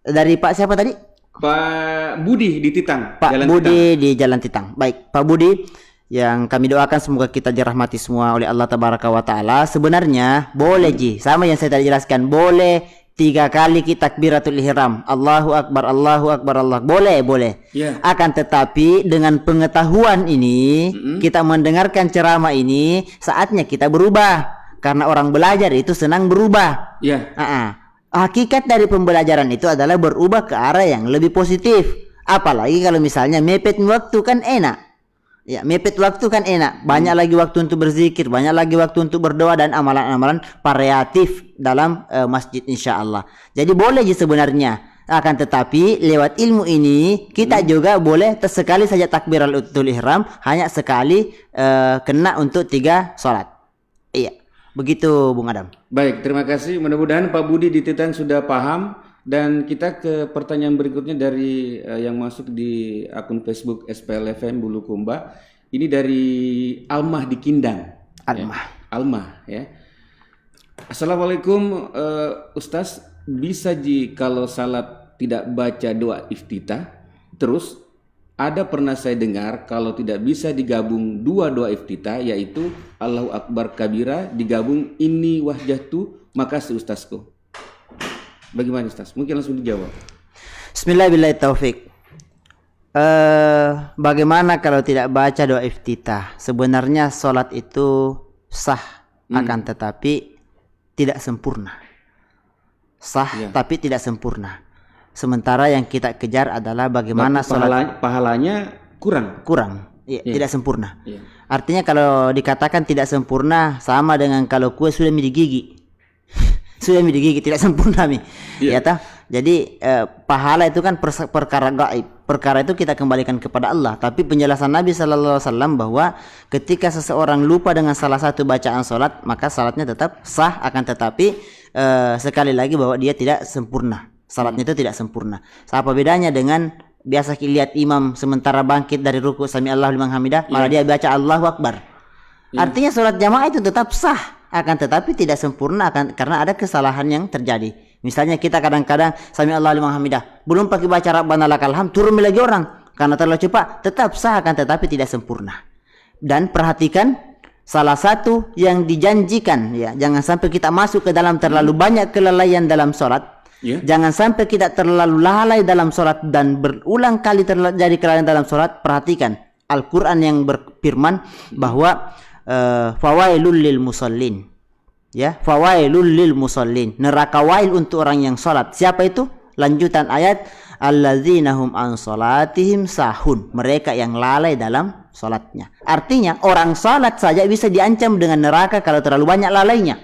Dari Pak siapa tadi? Pak Budi di Titang. Pak Jalan Budi Titang. di Jalan Titang. Baik, Pak Budi, yang kami doakan semoga kita dirahmati semua oleh Allah Tabaraka wa Ta'ala. Sebenarnya boleh Ji, sama yang saya tadi jelaskan, boleh 3 kali kita takbiratul ihram. Allahu Akbar, Allahu Akbar, Allah. Boleh. Yeah. Akan tetapi dengan pengetahuan ini, kita mendengarkan ceramah ini, saatnya kita berubah. Karena orang belajar itu senang berubah. Ya. Hakikat dari pembelajaran itu adalah berubah ke arah yang lebih positif. Apalagi kalau misalnya mepet waktu kan enak. Ya, mepet waktu kan enak. Banyak lagi waktu untuk berzikir, banyak lagi waktu untuk berdoa dan amalan-amalan variatif dalam masjid insyaallah. Jadi boleh je sebenarnya. Akan tetapi lewat ilmu ini kita juga boleh sekali saja takbiratul ihram, hanya sekali kena untuk 3 salat. Iya. Begitu Bung Adam. Baik, terima kasih. Mudah-mudahan Pak Budi di Titang sudah paham. Dan kita ke pertanyaan berikutnya dari yang masuk di akun Facebook SPL FM Bulukumba. Ini dari Almah di Kindang. Almah ya. Assalamualaikum Ustaz, bisa kalau salat tidak baca doa iftitah? Terus ada pernah saya dengar kalau tidak bisa digabung 2 doa iftitah, yaitu Allahu Akbar kabira digabung inni wahjatu. Makasih Ustazku. Bagaimana Ustaz? Mungkin langsung dijawab. Bismillahirrahmanirrahim. Bagaimana kalau tidak baca doa iftitah? Sebenarnya sholat itu sah, akan tetapi tidak sempurna. Sah tapi tidak sempurna. Sementara yang kita kejar adalah bagaimana sholat pahalanya kurang. Ya, tidak sempurna. Artinya kalau dikatakan tidak sempurna sama dengan kalau kue sudah digigit. Sudah digigit tidak sempurna ya tah. Jadi pahala itu kan perkara gaib. Perkara itu kita kembalikan kepada Allah. Tapi penjelasan Nabi sallallahu alaihi wasallam bahwa ketika seseorang lupa dengan salah satu bacaan salat, maka salatnya tetap sah, akan tetapi sekali lagi bahwa dia tidak sempurna. Salatnya itu tidak sempurna. Apa bedanya dengan biasa lihat imam sementara bangkit dari ruku sami Allahu liman hamidah, malah dia baca Allahu Akbar. Artinya salat jamaah itu tetap sah, akan tetapi tidak sempurna karena ada kesalahan yang terjadi. Misalnya kita kadang-kadang sami Allahu liman hamidah, belum pakai baca Rabbana lakal hamd, turun lagi orang karena terlalu cepat, tetap sah akan tetapi tidak sempurna. Dan perhatikan salah satu yang dijanjikan, ya, jangan sampai kita masuk ke dalam terlalu banyak kelalaian dalam salat. Jangan sampai kita terlalu lalai dalam salat dan berulang kali terjadi kelalaian dalam salat. Perhatikan Al-Qur'an yang berfirman bahwa fawailul lil musallin, ya, fawailul lil musallin, neraka wail untuk orang yang salat. Siapa itu? Lanjutan ayat, alladzina hum an salatihim sahun, mereka yang lalai dalam salatnya. Artinya orang salat saja bisa diancam dengan neraka kalau terlalu banyak lalainya.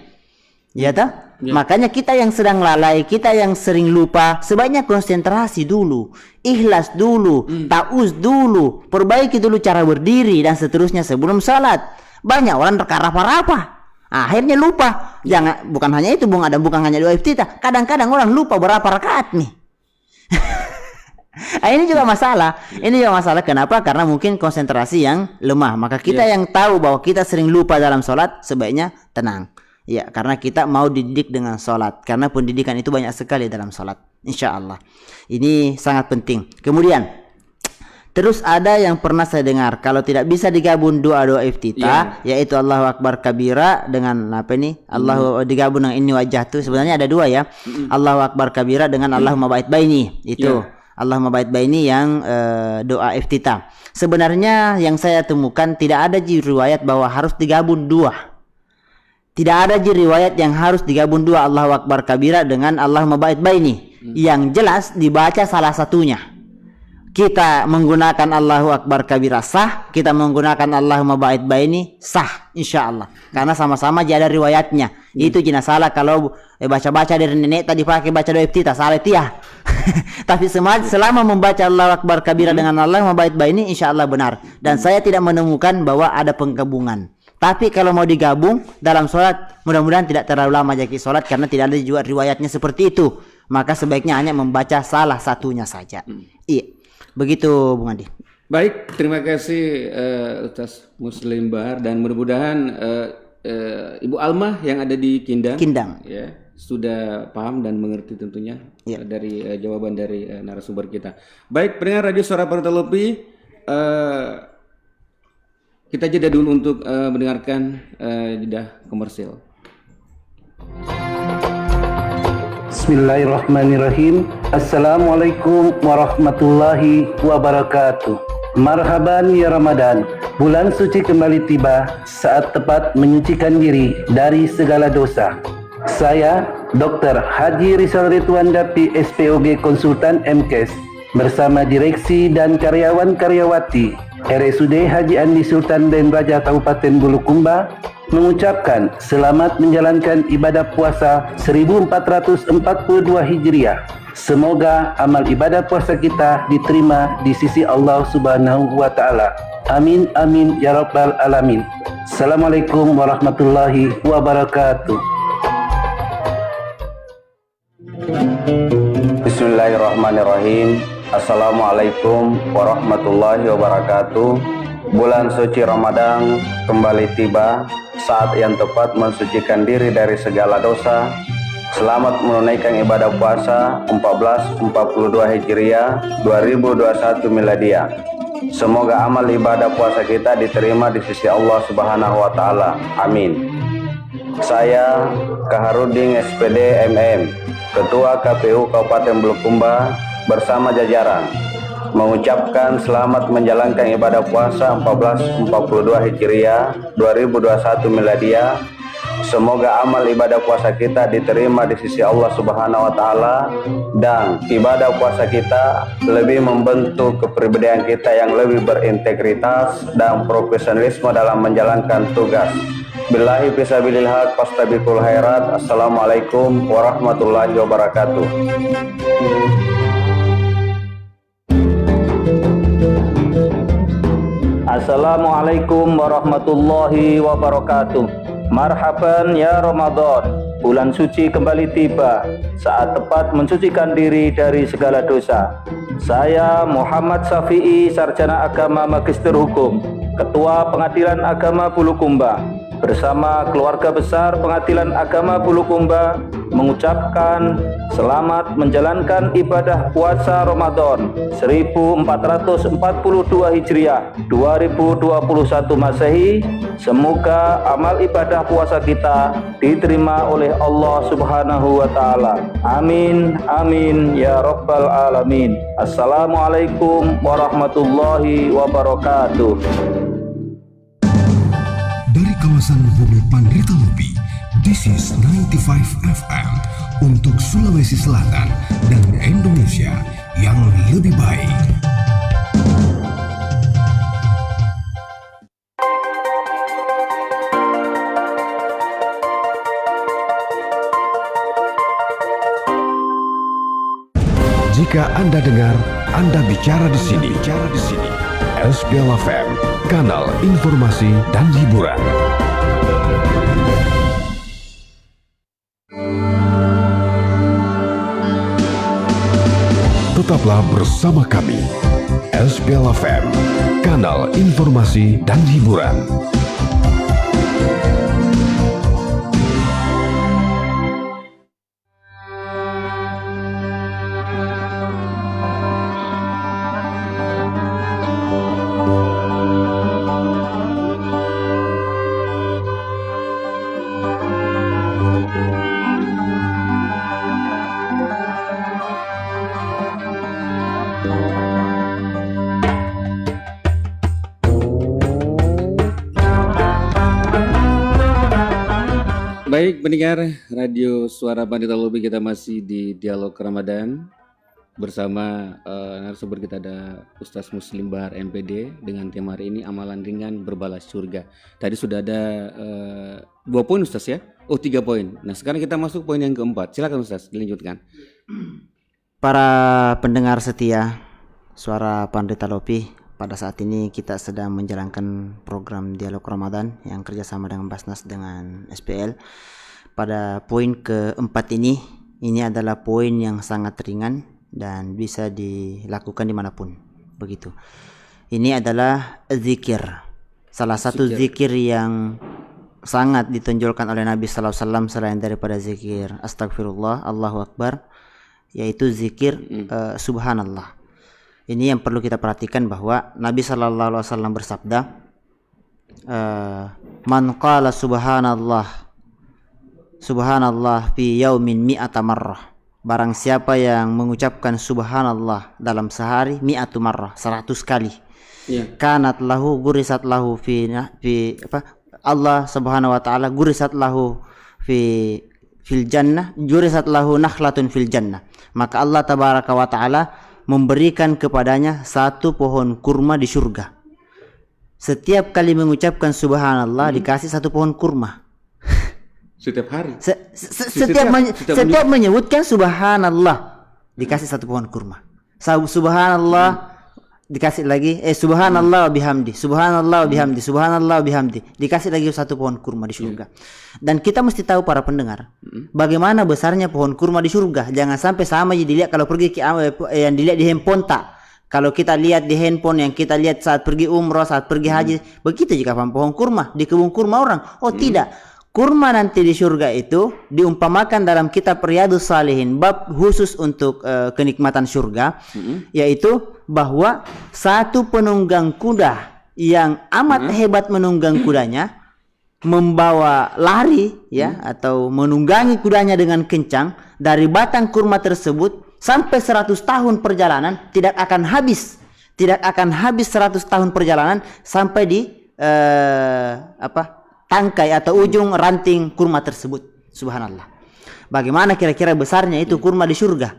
Ya tak? Makanya kita yang sedang lalai, kita yang sering lupa, sebaiknya konsentrasi dulu, ikhlas dulu, ta'uz dulu, perbaiki dulu cara berdiri dan seterusnya sebelum salat. Banyak orang terkarapa-rapa, akhirnya lupa. Jangan, bukan hanya itu Bung Adam, bukan hanya doa iftitah. Kadang-kadang orang lupa berapa rakaat nih. Ini juga masalah. Ini juga masalah. Kenapa? Karena mungkin konsentrasi yang lemah. Maka kita yang tahu bahwa kita sering lupa dalam sholat, sebaiknya tenang. Ya, karena kita mau dididik dengan sholat. Karena pendidikan itu banyak sekali dalam sholat. Insya Allah. Ini sangat penting. Kemudian, terus ada yang pernah saya dengar, kalau tidak bisa digabung doa-doa iftitah, yaitu Allahu Akbar kabira dengan apa ini? Allahu digabung dengan inni wajjahtu. Sebenarnya ada dua ya. Allahu Akbar kabira dengan Allahumma ba'id baini. Itu Allahumma ba'id baini yang doa iftitah. Sebenarnya yang saya temukan tidak ada riwayat bahwa harus digabung dua. Tidak ada riwayat yang harus digabung dua Allahu Akbar kabira dengan Allahumma ba'id baini. Yang jelas dibaca salah satunya. Kita menggunakan Allahu Akbar kabira sah, kita menggunakan Allahumma ba'id baini sah insyaallah. Karena sama-sama ada riwayatnya. Itu jina salah kalau baca-baca dari nenek tadi pakai baca doa iftitah, salah tiah. Tapi selama membaca Allahu Akbar kabira dengan Allahumma ba'id baini insyaallah benar. Dan saya tidak menemukan bahwa ada penggabungan. Tapi kalau mau digabung dalam sholat, mudah-mudahan tidak terlalu lama jadi sholat karena tidak ada juga riwayatnya seperti itu. Maka sebaiknya hanya membaca salah satunya saja. Iya, begitu Bung Andi. Baik, terima kasih Ustaz Muslim Bahar, dan mudah-mudahan Ibu Almah yang ada di Kindang. Ya, sudah paham dan mengerti tentunya dari jawaban dari narasumber kita. Baik, pendengar Radio Suara Panritan Lopi, kita jeda dulu untuk mendengarkan jeda komersial. Bismillahirrahmanirrahim. Assalamualaikum warahmatullahi wabarakatuh. Marhaban ya Ramadan. Bulan suci kembali tiba, saat tepat menyucikan diri dari segala dosa. Saya Dr. Haji Rizal Ridwan Dapi, SPOG Konsultan MKes, bersama direksi dan karyawan-karyawati RSUD Haji Andi Sultan dan Raja Kabupaten Bulukumba mengucapkan selamat menjalankan ibadah puasa 1442 Hijriah. Semoga amal ibadah puasa kita diterima di sisi Allah Subhanahu wa taala. Amin amin ya rabbal alamin. Assalamualaikum warahmatullahi wabarakatuh. Bismillahirrahmanirrahim. Assalamualaikum warahmatullahi wabarakatuh. Bulan suci Ramadan kembali tiba, saat yang tepat mensucikan diri dari segala dosa. Selamat menunaikan ibadah puasa 1442 Hijriah 2021 Miladiah. Semoga amal ibadah puasa kita diterima di sisi Allah Subhanahu wa taala. Amin. Saya Kaharudin SPD MM, Ketua KPU Kabupaten Bulukumba bersama jajaran mengucapkan selamat menjalankan ibadah puasa 1442 Hijriah 2021 Miladiah. Semoga amal ibadah puasa kita diterima di sisi Allah Subhanahu wa taala, dan ibadah puasa kita lebih membentuk kepribadian kita yang lebih berintegritas dan profesionalisme dalam menjalankan tugas. Billahi fisabilil haq fastabiqul khairat. Assalamualaikum warahmatullahi wabarakatuh. Assalamualaikum warahmatullahi wabarakatuh. Marhaban ya Ramadan. Bulan suci kembali tiba, saat tepat mensucikan diri dari segala dosa. Saya Muhammad Syafi'i, Sarjana Agama Magister Hukum, Ketua Pengadilan Agama Bulukumba, bersama keluarga besar Pengadilan Agama Bulukumba mengucapkan selamat menjalankan ibadah puasa Ramadan 1442 Hijriah 2021 Masehi. Semoga amal ibadah puasa kita diterima oleh Allah Subhanahu wa taala. Amin amin ya rabbal alamin. Assalamualaikum warahmatullahi wabarakatuh. Dari kawasan Bumi Panritan Lopi, this is 95 FM untuk Sulawesi Selatan dan Indonesia yang lebih baik. Jika Anda dengar, Anda bicara di sini. SBL FM, kanal informasi dan hiburan. Tetaplah bersama kami, SBL FM, kanal informasi dan hiburan. Baik pendengar Radio Suara Pandita Lobi, kita masih di Dialog Ramadan bersama narasumber kita ada Ustaz Muslim Bahar MPD dengan tema hari ini amalan ringan berbalas surga. Tadi sudah ada 2 poin Ustaz ya? Oh 3 poin. Nah sekarang kita masuk poin yang keempat. Silakan Ustaz dilanjutkan. Para pendengar setia Suara Pandita Lopi, pada saat ini kita sedang menjalankan program Dialog Ramadan yang kerjasama dengan Basnas dengan SPL. Pada poin keempat ini adalah poin yang sangat ringan dan bisa dilakukan dimanapun. Begitu. Ini adalah zikir. Salah satu zikir yang sangat ditonjolkan oleh Nabi Sallallahu Alaihi Wasallam selain daripada zikir Astagfirullah, Allahu Akbar, yaitu zikir Subhanallah. Ini yang perlu kita perhatikan bahwa Nabi Sallallahu Alaihi Wasallam bersabda, man qala subhanallah fi yaumin mi'ata marrah. Barang siapa yang mengucapkan subhanallah dalam sehari mi'atu marrah, 100 kali. Kanat lahu gurisat lahu fi Allah Subhanahu wa taala gurisat lahu fil jannah, gurisat lahu nakhlatun fil jannah. Maka Allah tabaraka wa taala memberikan kepadanya 1 pohon kurma di surga. Setiap kali mengucapkan subhanallah dikasih 1 pohon kurma. Setiap hari. Setiap menyebutkan subhanallah dikasih 1 pohon kurma. Subhanallah dikasih lagi subhanallah wa bihamdi, subhanallah wa bihamdi, subhanallah wa bihamdi, dikasih lagi 1 pohon kurma di surga. Dan kita mesti tahu para pendengar, bagaimana besarnya pohon kurma di surga. Jangan sampai sama dilihat kalau pergi yang dilihat di handphone tak. Kalau kita lihat di handphone yang kita lihat saat pergi umrah, saat pergi haji, begitu juga pohon kurma di kebun kurma orang. Oh tidak. Kurma nanti di surga itu diumpamakan dalam kitab Riyadhus Shalihin bab khusus untuk kenikmatan surga, yaitu bahwa 1 penunggang kuda yang amat hebat menunggang kudanya membawa lari atau menunggangi kudanya dengan kencang dari batang kurma tersebut sampai 100 tahun perjalanan tidak akan habis 100 tahun perjalanan sampai di tangkai atau ujung ranting kurma tersebut. Subhanallah. Bagaimana kira-kira besarnya itu kurma di surga?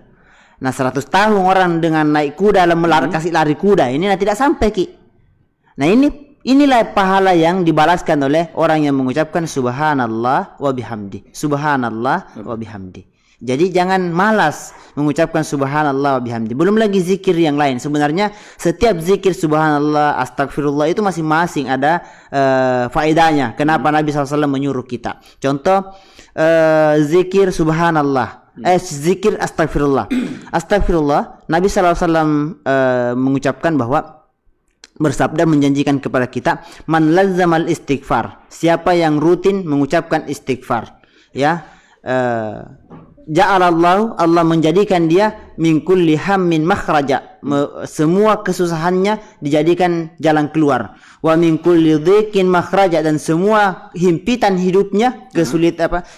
Nah 100 tahun orang dengan naik kuda kasih lari kuda ini tidak sampai Ki. Nah inilah pahala yang dibalaskan oleh orang yang mengucapkan subhanallah wa bihamdi. Subhanallah wa bihamdi. Jadi jangan malas mengucapkan subhanallah wa bihamdi. Belum lagi zikir yang lain. Sebenarnya setiap zikir subhanallah, astagfirullah itu masing-masing ada faedahnya. Kenapa Nabi SAW menyuruh kita? Contoh zikir subhanallah, zikir astagfirullah. Astagfirullah, Nabi SAW mengucapkan bahwa bersabda menjanjikan kepada kita, man lazzamal istighfar, siapa yang rutin mengucapkan istighfar, ja'alallahu, Allah menjadikan dia min kulli hammin makhraja, semua kesusahannya dijadikan jalan keluar, wa min kulli dhiqin makhraja, dan semua himpitan hidupnya,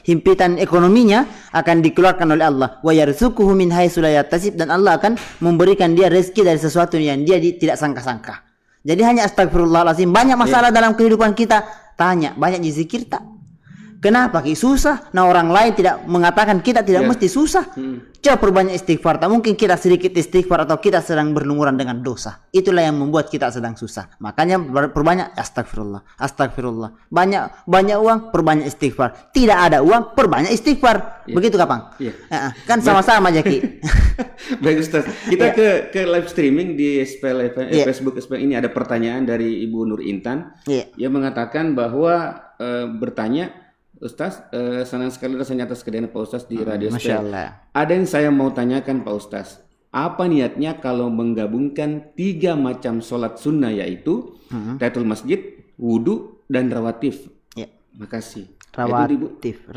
himpitan ekonominya akan dikeluarkan oleh Allah, wa yarzuquhu min haitsu la yahtasib, dan Allah akan memberikan dia rezeki dari sesuatu yang dia tidak sangka-sangka. Jadi hanya astagfirullahalazim. Banyak masalah dalam kehidupan kita, tanya banyak zikir tak? Kenapa Ki susah? Nah orang lain tidak mengatakan kita tidak mesti susah. Coba perbanyak istighfar. Tak mungkin kita sedikit istighfar atau kita sedang berlumuran dengan dosa. Itulah yang membuat kita sedang susah. Makanya perbanyak astagfirullah, astagfirullah. Banyak uang, perbanyak istighfar. Tidak ada uang, perbanyak istighfar. Begitu Kapang? Kan sama-sama aja Ki. Baik Ustaz. Kita ke live streaming di SPL Facebook SPL ini ada pertanyaan dari Ibu Nur Intan. Yang mengatakan bahwa bertanya, Ustaz, senang sekali rasanya atas kehadiran Pak Ustaz di Radio SPL. Ada yang saya mau tanyakan Pak Ustaz. Apa niatnya kalau menggabungkan 3 macam sholat sunnah, yaitu tahiyatul masjid, wudu, dan rawatif? Makasih. Rawatif.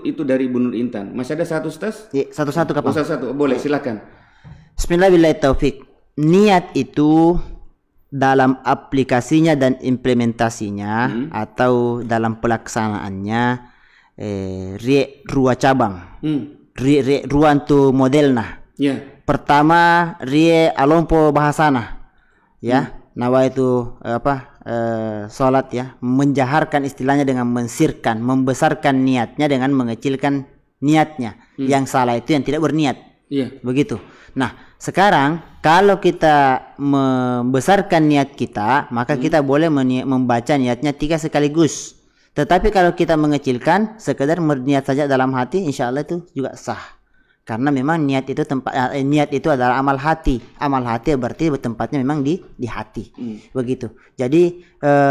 Itu dari Ibu Nur Intan. Masih ada satu Ustaz? Satu-satu Kapang. Satu. Boleh, silakan. Bismillahirrahmanirrahim. Niat itu dalam aplikasinya dan implementasinya atau dalam pelaksanaannya rua cabang. Rua tu modelna. Pertama rie alompo bahasana. Nawa itu sholat ya, menjaharkan istilahnya dengan mensirkan, membesarkan niatnya dengan mengecilkan niatnya. Yang salah itu yang tidak berniat. Begitu. Nah, sekarang kalau kita membesarkan niat kita, maka kita boleh membaca niatnya 3 sekaligus. Tetapi kalau kita mengecilkan, sekedar berniat saja dalam hati, insya Allah itu juga sah. Karena memang niat itu adalah amal hati. Amal hati berarti tempatnya memang di hati. Begitu. Jadi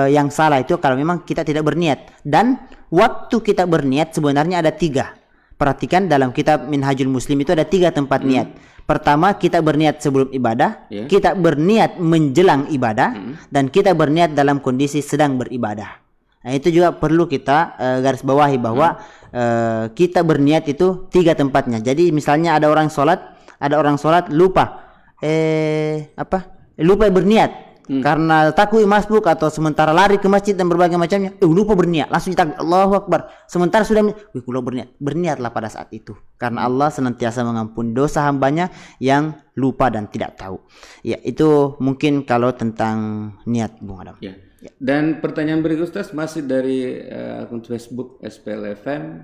yang salah itu kalau memang kita tidak berniat. Dan waktu kita berniat sebenarnya ada 3. Perhatikan dalam kitab Minhajul Muslim itu ada 3 tempat niat. Pertama, kita berniat sebelum ibadah, kita berniat menjelang ibadah, dan kita berniat dalam kondisi sedang beribadah. Nah, itu juga perlu kita garis bawahi bahwa kita berniat itu 3 tempatnya. Jadi misalnya ada orang sholat lupa lupa berniat karena takut masbuk atau sementara lari ke masjid dan berbagai macamnya, lupa berniat, langsung takbir Allahu Akbar. Sementara sudah berniatlah pada saat itu, karena Allah senantiasa mengampuni dosa hambanya yang lupa dan tidak tahu. Ya, itu mungkin kalau tentang niat, Bung Adam. Ya. Dan pertanyaan berikut Ustaz masih dari akun Facebook SPLFM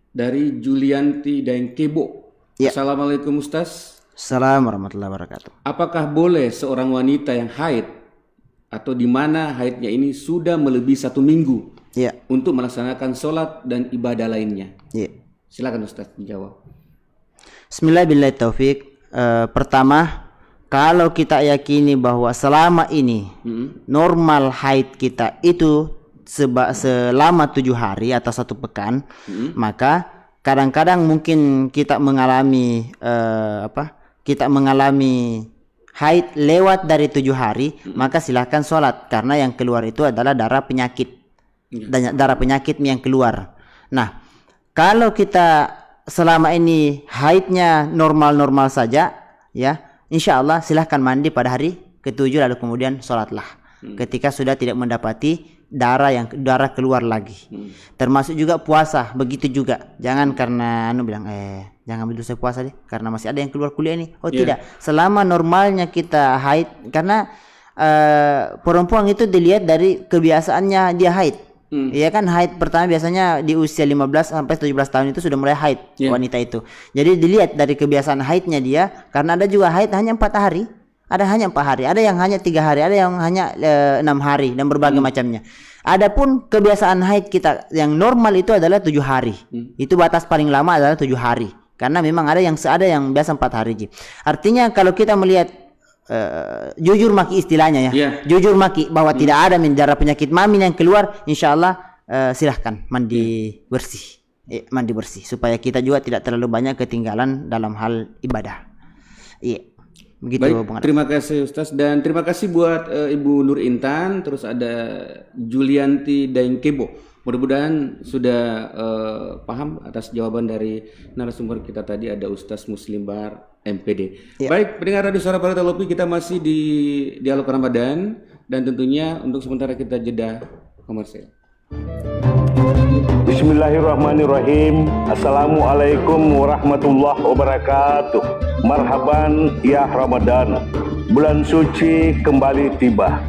dari Julianti Daengkebo. Assalamualaikum Ustaz. Assalamualaikum warahmatullahi wabarakatuh. Apakah boleh seorang wanita yang haid atau di mana haidnya ini sudah melebihi 1 minggu untuk melaksanakan sholat dan ibadah lainnya? Silakan Ustaz dijawab. Bismillahirrahmanirrahim. Pertama, kalau kita yakini bahwa selama ini normal haid kita itu selama 7 hari atau 1 pekan, maka kadang-kadang mungkin kita mengalami haid lewat dari 7 hari, maka silahkan sholat, karena yang keluar itu adalah darah penyakit, darah penyakit yang keluar. Nah, kalau kita selama ini haidnya normal-normal saja, ya, insya Allah silahkan mandi pada hari ke-7 lalu kemudian sholatlah. Ketika sudah tidak mendapati darah keluar lagi. Termasuk juga puasa, begitu juga. Jangan karena jangan ambil dosa puasa deh karena masih ada yang keluar kuliah ini. Tidak. Selama normalnya kita haid, karena perempuan itu dilihat dari kebiasaannya dia haid. Iya kan, haid pertama biasanya di usia 15 sampai 17 tahun itu sudah mulai haid wanita itu. Jadi dilihat dari kebiasaan haidnya dia, karena ada juga haid hanya 4 hari. Ada hanya 4 hari, ada yang hanya 3 hari, ada yang hanya 6 hari dan berbagai macamnya. Adapun kebiasaan haid kita yang normal itu adalah 7 hari. Itu batas paling lama adalah 7 hari. Karena memang ada yang biasa 4 hari. Artinya kalau kita melihat jujur maki istilahnya ya. Jujur maki bahwa tidak ada darah penyakit mamin yang keluar, insya Allah silahkan mandi bersih. Mandi bersih supaya kita juga tidak terlalu banyak ketinggalan dalam hal ibadah. Begitu. Baik, terima kasih Ustaz, dan terima kasih buat Ibu Nur Intan, terus ada Julianti Daengkebo. Mudah-mudahan sudah paham atas jawaban dari narasumber kita tadi, ada Ustaz Muslim Bahar MPD. Baik, pendengar Radio Suara Panritan Lopi, kita masih di Dialog Ramadan dan tentunya untuk sementara kita jeda komersial. Bismillahirrahmanirrahim. Assalamualaikum warahmatullahi wabarakatuh. Marhaban ya Ramadan. Bulan suci kembali tiba.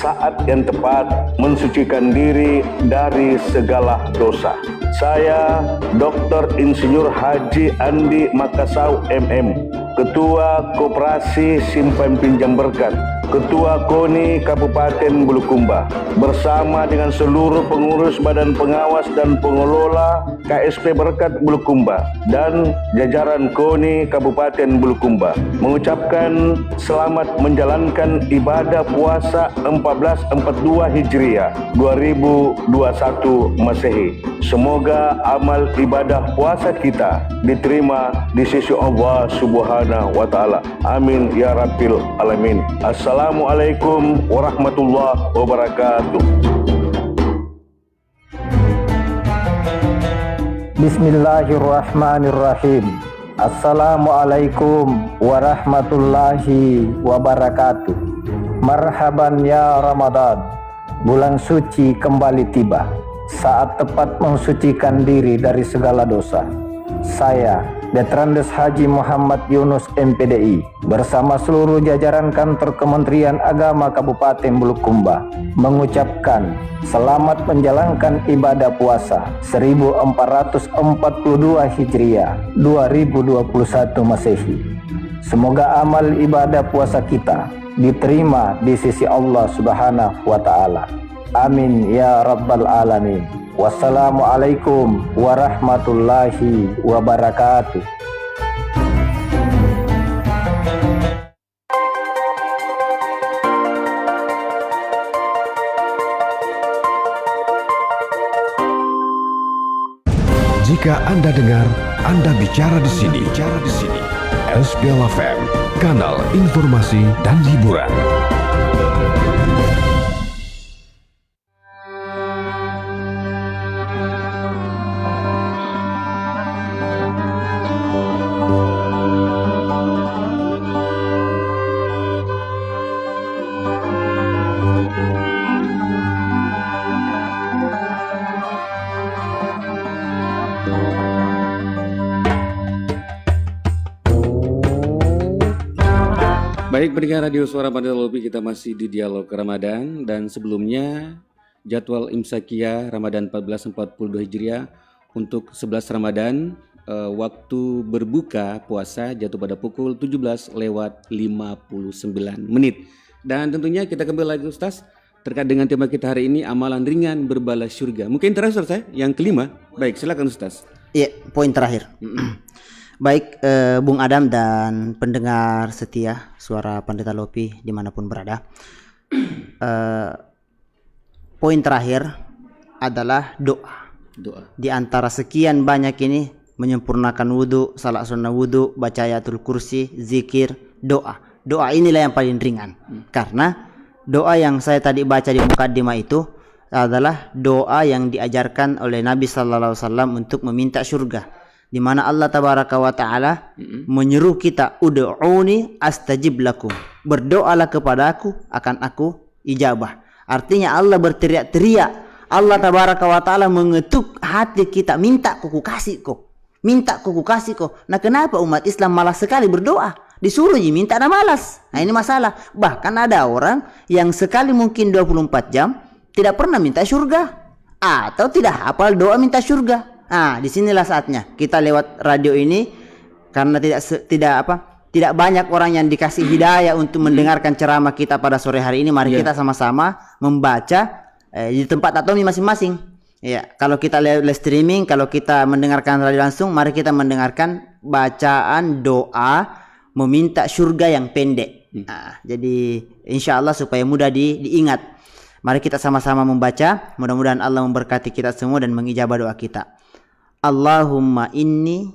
Saat yang tepat mensucikan diri dari segala dosa. Saya Dr. Insinyur Haji Andi Makasau MM, Ketua Koperasi Simpan Pinjam Berkat, Ketua KONI Kabupaten Bulukumba, bersama dengan seluruh pengurus Badan Pengawas dan Pengelola KSP Berkat Bulukumba dan jajaran KONI Kabupaten Bulukumba, mengucapkan selamat menjalankan ibadah puasa 1442 Hijriah 2021 Masehi. Semoga amal ibadah puasa kita diterima di sisi Allah Subhanahu wa Ta'ala. Amin ya Rabbil Alamin. Assalamualaikum warahmatullahi wabarakatuh. Bismillahirrahmanirrahim. Assalamualaikum warahmatullahi wabarakatuh. Marhaban ya Ramadan. Bulan suci kembali tiba. Saat tepat mensucikan diri dari segala dosa. Saya Detrandes Haji Muhammad Yunus MPDI bersama seluruh jajaran kantor Kementerian Agama Kabupaten Bulukumba mengucapkan selamat menjalankan ibadah puasa 1442 Hijriah 2021 Masehi. Semoga amal ibadah puasa kita diterima di sisi Allah Subhanahu wa Ta'ala. Amin ya Rabbal Alamin. Wassalamualaikum warahmatullahi wabarakatuh. Jika Anda dengar, Anda bicara di sini. SBL FM, kanal informasi dan hiburan. Baik, pendengar Radio Suara Pandita Lopi, kita masih di Dialog Ramadan dan sebelumnya jadwal Imsakiyah Ramadan 1442 Hijriah untuk 11 Ramadan, waktu berbuka puasa jatuh pada pukul 17:59. Dan tentunya kita kembali lagi Ustaz terkait dengan tema kita hari ini, amalan ringan berbalas surga. Mungkin terakhir Ustaz, yang kelima. Baik, silakan Ustaz. Iya, poin terakhir. Baik, Bung Adam dan pendengar setia Suara Pandita Lopi dimanapun berada. Poin terakhir adalah doa. Di antara sekian banyak ini, menyempurnakan wudhu, salat sunnah wudhu, baca ayatul kursi, zikir, doa. Doa inilah yang paling ringan. Karena doa yang saya tadi baca di mukaddimah itu adalah doa yang diajarkan oleh Nabi Sallallahu Alaihi Wasallam untuk meminta surga, di mana Allah Tabaraka wa Ta'ala menyeru kita, ud'uni astajib lakum, berdoalah kepada aku akan aku ijabah. Artinya Allah berteriak-teriak, Allah Tabaraka wa Ta'ala mengetuk hati kita, minta kuku kasih kok, minta kuku kasih kok. Nah, kenapa umat Islam malas sekali berdoa? Disuruh minta dan malas. Nah, ini masalah. Bahkan ada orang yang sekali mungkin 24 jam tidak pernah minta surga, atau tidak hafal doa minta surga. Nah, disinilah saatnya kita lewat radio ini, karena tidak banyak orang yang dikasih hidayah untuk mendengarkan ceramah kita pada sore hari ini. Mari kita sama-sama membaca di tempat atau masing-masing. Ya, kalau kita live streaming, kalau kita mendengarkan radio langsung, mari kita mendengarkan bacaan doa meminta surga yang pendek. Nah, jadi insya Allah supaya mudah diingat. Mari kita sama-sama membaca. Mudah-mudahan Allah memberkati kita semua dan mengijabah doa kita. Allahumma inni,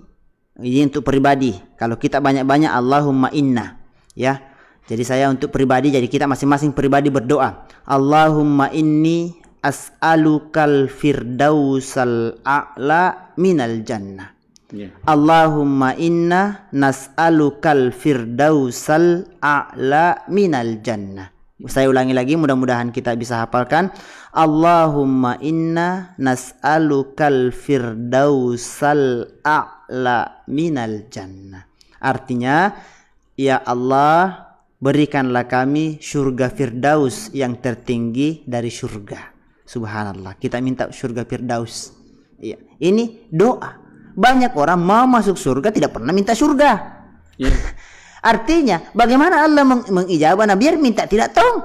ini untuk pribadi. Kalau kita banyak-banyak Allahumma inna, ya. Jadi saya untuk pribadi, jadi kita masing-masing pribadi berdoa. Allahumma inni as'alukal firdausal a'la minal jannah. Allahumma inna nas'alukal firdausal a'la minal jannah. Saya ulangi lagi, mudah-mudahan kita bisa hafalkan. Allahumma inna nas'alukal firdausal a'la minal jannah. Artinya, ya Allah, berikanlah kami surga firdaus yang tertinggi dari surga. Subhanallah, kita minta surga firdaus. Ya, ini doa. Banyak orang mau masuk surga tidak pernah minta surga. Artinya bagaimana Allah mengijabah? Nah, biar minta tidak tahu,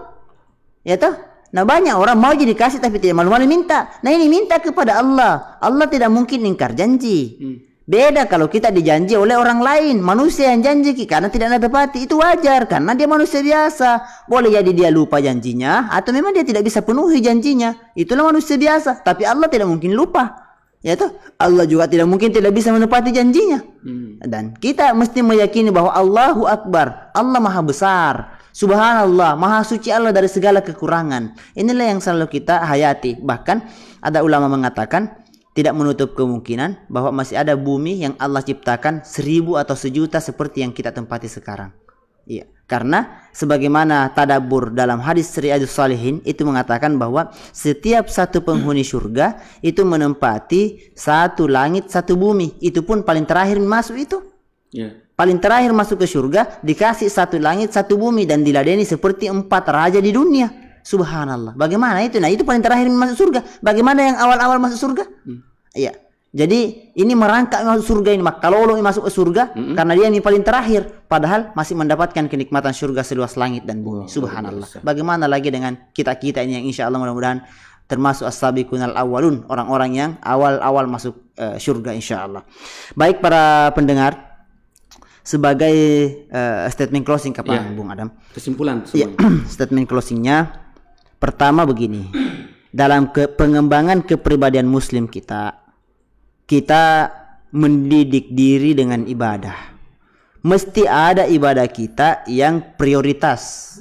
ya toh. Nah, banyak orang mau jadi kasih tapi tidak malu-malu minta. Nah, ini minta kepada Allah. Allah tidak mungkin ingkar janji. Beda kalau kita dijanji oleh orang lain, manusia yang janji karena tidak ada tepati, itu wajar karena dia manusia biasa. Boleh jadi dia lupa janjinya atau memang dia tidak bisa penuhi janjinya. Itulah manusia biasa. Tapi Allah tidak mungkin lupa. Ya toh, Allah juga tidak mungkin tidak bisa menepati janjinya. Dan kita mesti meyakini bahwa Allahu Akbar, Allah Maha Besar, Subhanallah, Maha Suci Allah dari segala kekurangan. Inilah yang selalu kita hayati. Bahkan ada ulama mengatakan tidak menutup kemungkinan bahwa masih ada bumi yang Allah ciptakan 1000 atau 1.000.000 seperti yang kita tempati sekarang. Iya. Karena sebagaimana tadabbur dalam hadis Riyadhus Shalihin itu mengatakan bahwa setiap satu penghuni surga itu menempati satu langit satu bumi, itu pun paling terakhir masuk itu. Paling terakhir masuk ke surga dikasih satu langit satu bumi dan diladeni seperti 4 raja di dunia. Subhanallah. Bagaimana itu? Nah, itu paling terakhir masuk surga. Bagaimana yang awal-awal masuk surga? Iya. Jadi ini merangkak masuk surga ini, maka kalau Allah masuk ke surga karena dia ini paling terakhir, padahal masih mendapatkan kenikmatan surga seluas langit dan bumi. Subhanallah. Bagaimana lagi dengan kita ini yang insya Allah mudah-mudahan termasuk as-sabiqunal awwalun, orang-orang yang awal-awal masuk surga insya Allah. Baik para pendengar, sebagai statement closing kapan Bung Adam? Kesimpulan. Statement closingnya pertama begini, dalam pengembangan kepribadian Muslim kita mendidik diri dengan ibadah. Mesti ada ibadah kita yang prioritas.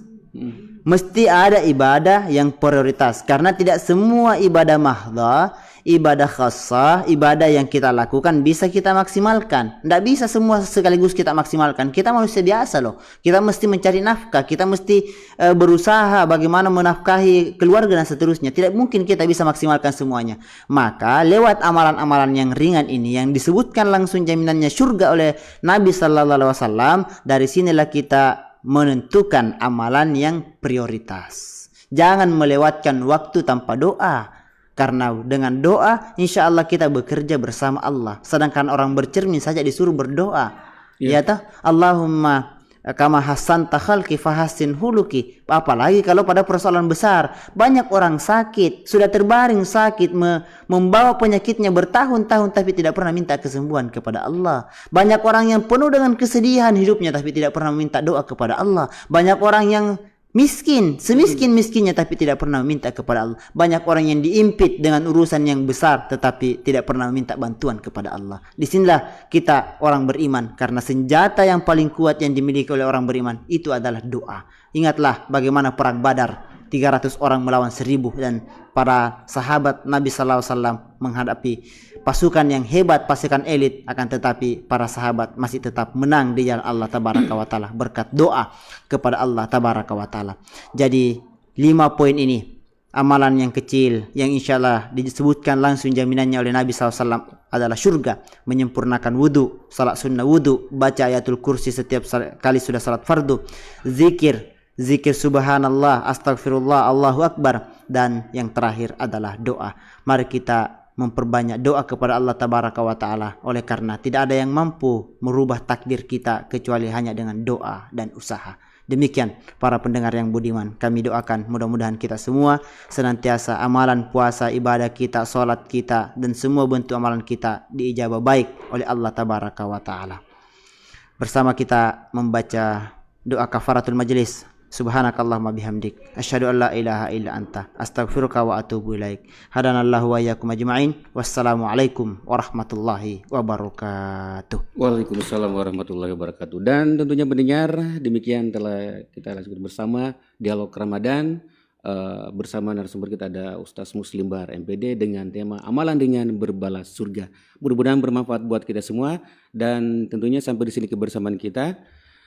Mesti ada ibadah yang prioritas. Karena tidak semua ibadah mahdhah, ibadah khassah, ibadah yang kita lakukan bisa kita maksimalkan. Tidak bisa semua sekaligus kita maksimalkan. Kita manusia biasa loh. Kita mesti mencari nafkah. Kita mesti berusaha bagaimana menafkahi keluarga dan seterusnya. Tidak mungkin kita bisa maksimalkan semuanya. Maka lewat amalan-amalan yang ringan ini yang disebutkan langsung jaminannya surga oleh Nabi Sallallahu Alaihi Wasallam, dari sinilah kita menentukan amalan yang prioritas. Jangan melewatkan waktu tanpa doa. Karena dengan doa insya Allah kita bekerja bersama Allah. Sedangkan orang bercermin saja disuruh berdoa. Ya toh, Allahumma kama hasanta khalqi fahassin huluki. Apalagi kalau pada persoalan besar, banyak orang sakit, sudah terbaring sakit, membawa penyakitnya bertahun-tahun tapi tidak pernah minta kesembuhan kepada Allah. Banyak orang yang penuh dengan kesedihan hidupnya tapi tidak pernah minta doa kepada Allah. Banyak orang yang miskin, semiskin-miskinnya tapi tidak pernah meminta kepada Allah. Banyak orang yang diimpit dengan urusan yang besar tetapi tidak pernah meminta bantuan kepada Allah. Disinilah kita orang beriman, karena senjata yang paling kuat yang dimiliki oleh orang beriman itu adalah doa. Ingatlah bagaimana perang Badar, 300 orang melawan 1000 dan para sahabat Nabi Sallallahu Alaihi Wasallam menghadapi pasukan yang hebat, pasukan elit, akan tetapi para sahabat masih tetap menang di jalan Allah Tabaraka wa Ta'ala berkat doa kepada Allah Tabaraka wa Ta'ala. Jadi 5 poin ini, amalan yang kecil yang insya Allah disebutkan langsung jaminannya oleh Nabi SAW adalah surga. Menyempurnakan wudu, salat sunnah wudu, baca ayatul kursi setiap kali sudah salat fardu, zikir subhanallah, astagfirullah, Allahu akbar, dan yang terakhir adalah doa. Mari kita memperbanyak doa kepada Allah Tabaraka wa Ta'ala. Oleh karena tidak ada yang mampu merubah takdir kita kecuali hanya dengan doa dan usaha. Demikian para pendengar yang budiman, kami doakan mudah-mudahan kita semua senantiasa amalan puasa, ibadah kita, salat kita, dan semua bentuk amalan kita diijabah baik oleh Allah Tabaraka wa Ta'ala. Bersama kita membaca doa kafaratul majlis. Subhanakallahumma bihamdik, asyhadu an la ilaha illa anta, astaghfiruka wa atubu ilaik. Hadanallahu wa iyyakum ajma'in. Wassalamualaikum warahmatullahi wabarakatuh. Waalaikumsalam warahmatullahi wabarakatuh. Dan tentunya pendengar, demikian telah kita lanjutkan bersama dialog Ramadan. Bersama narasumber kita ada Ustaz Muslim Bahar MPD dengan tema amalan dengan berbalas surga. Mudah-mudahan bermanfaat buat kita semua, dan tentunya sampai di sini kebersamaan kita.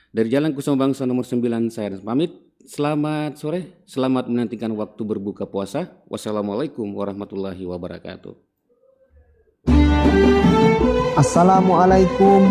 Dari Jalan Kusuma Bangsa nomor 9, saya pamit. Selamat sore, selamat menantikan waktu berbuka puasa. Wassalamualaikum warahmatullahi wabarakatuh. Assalamualaikum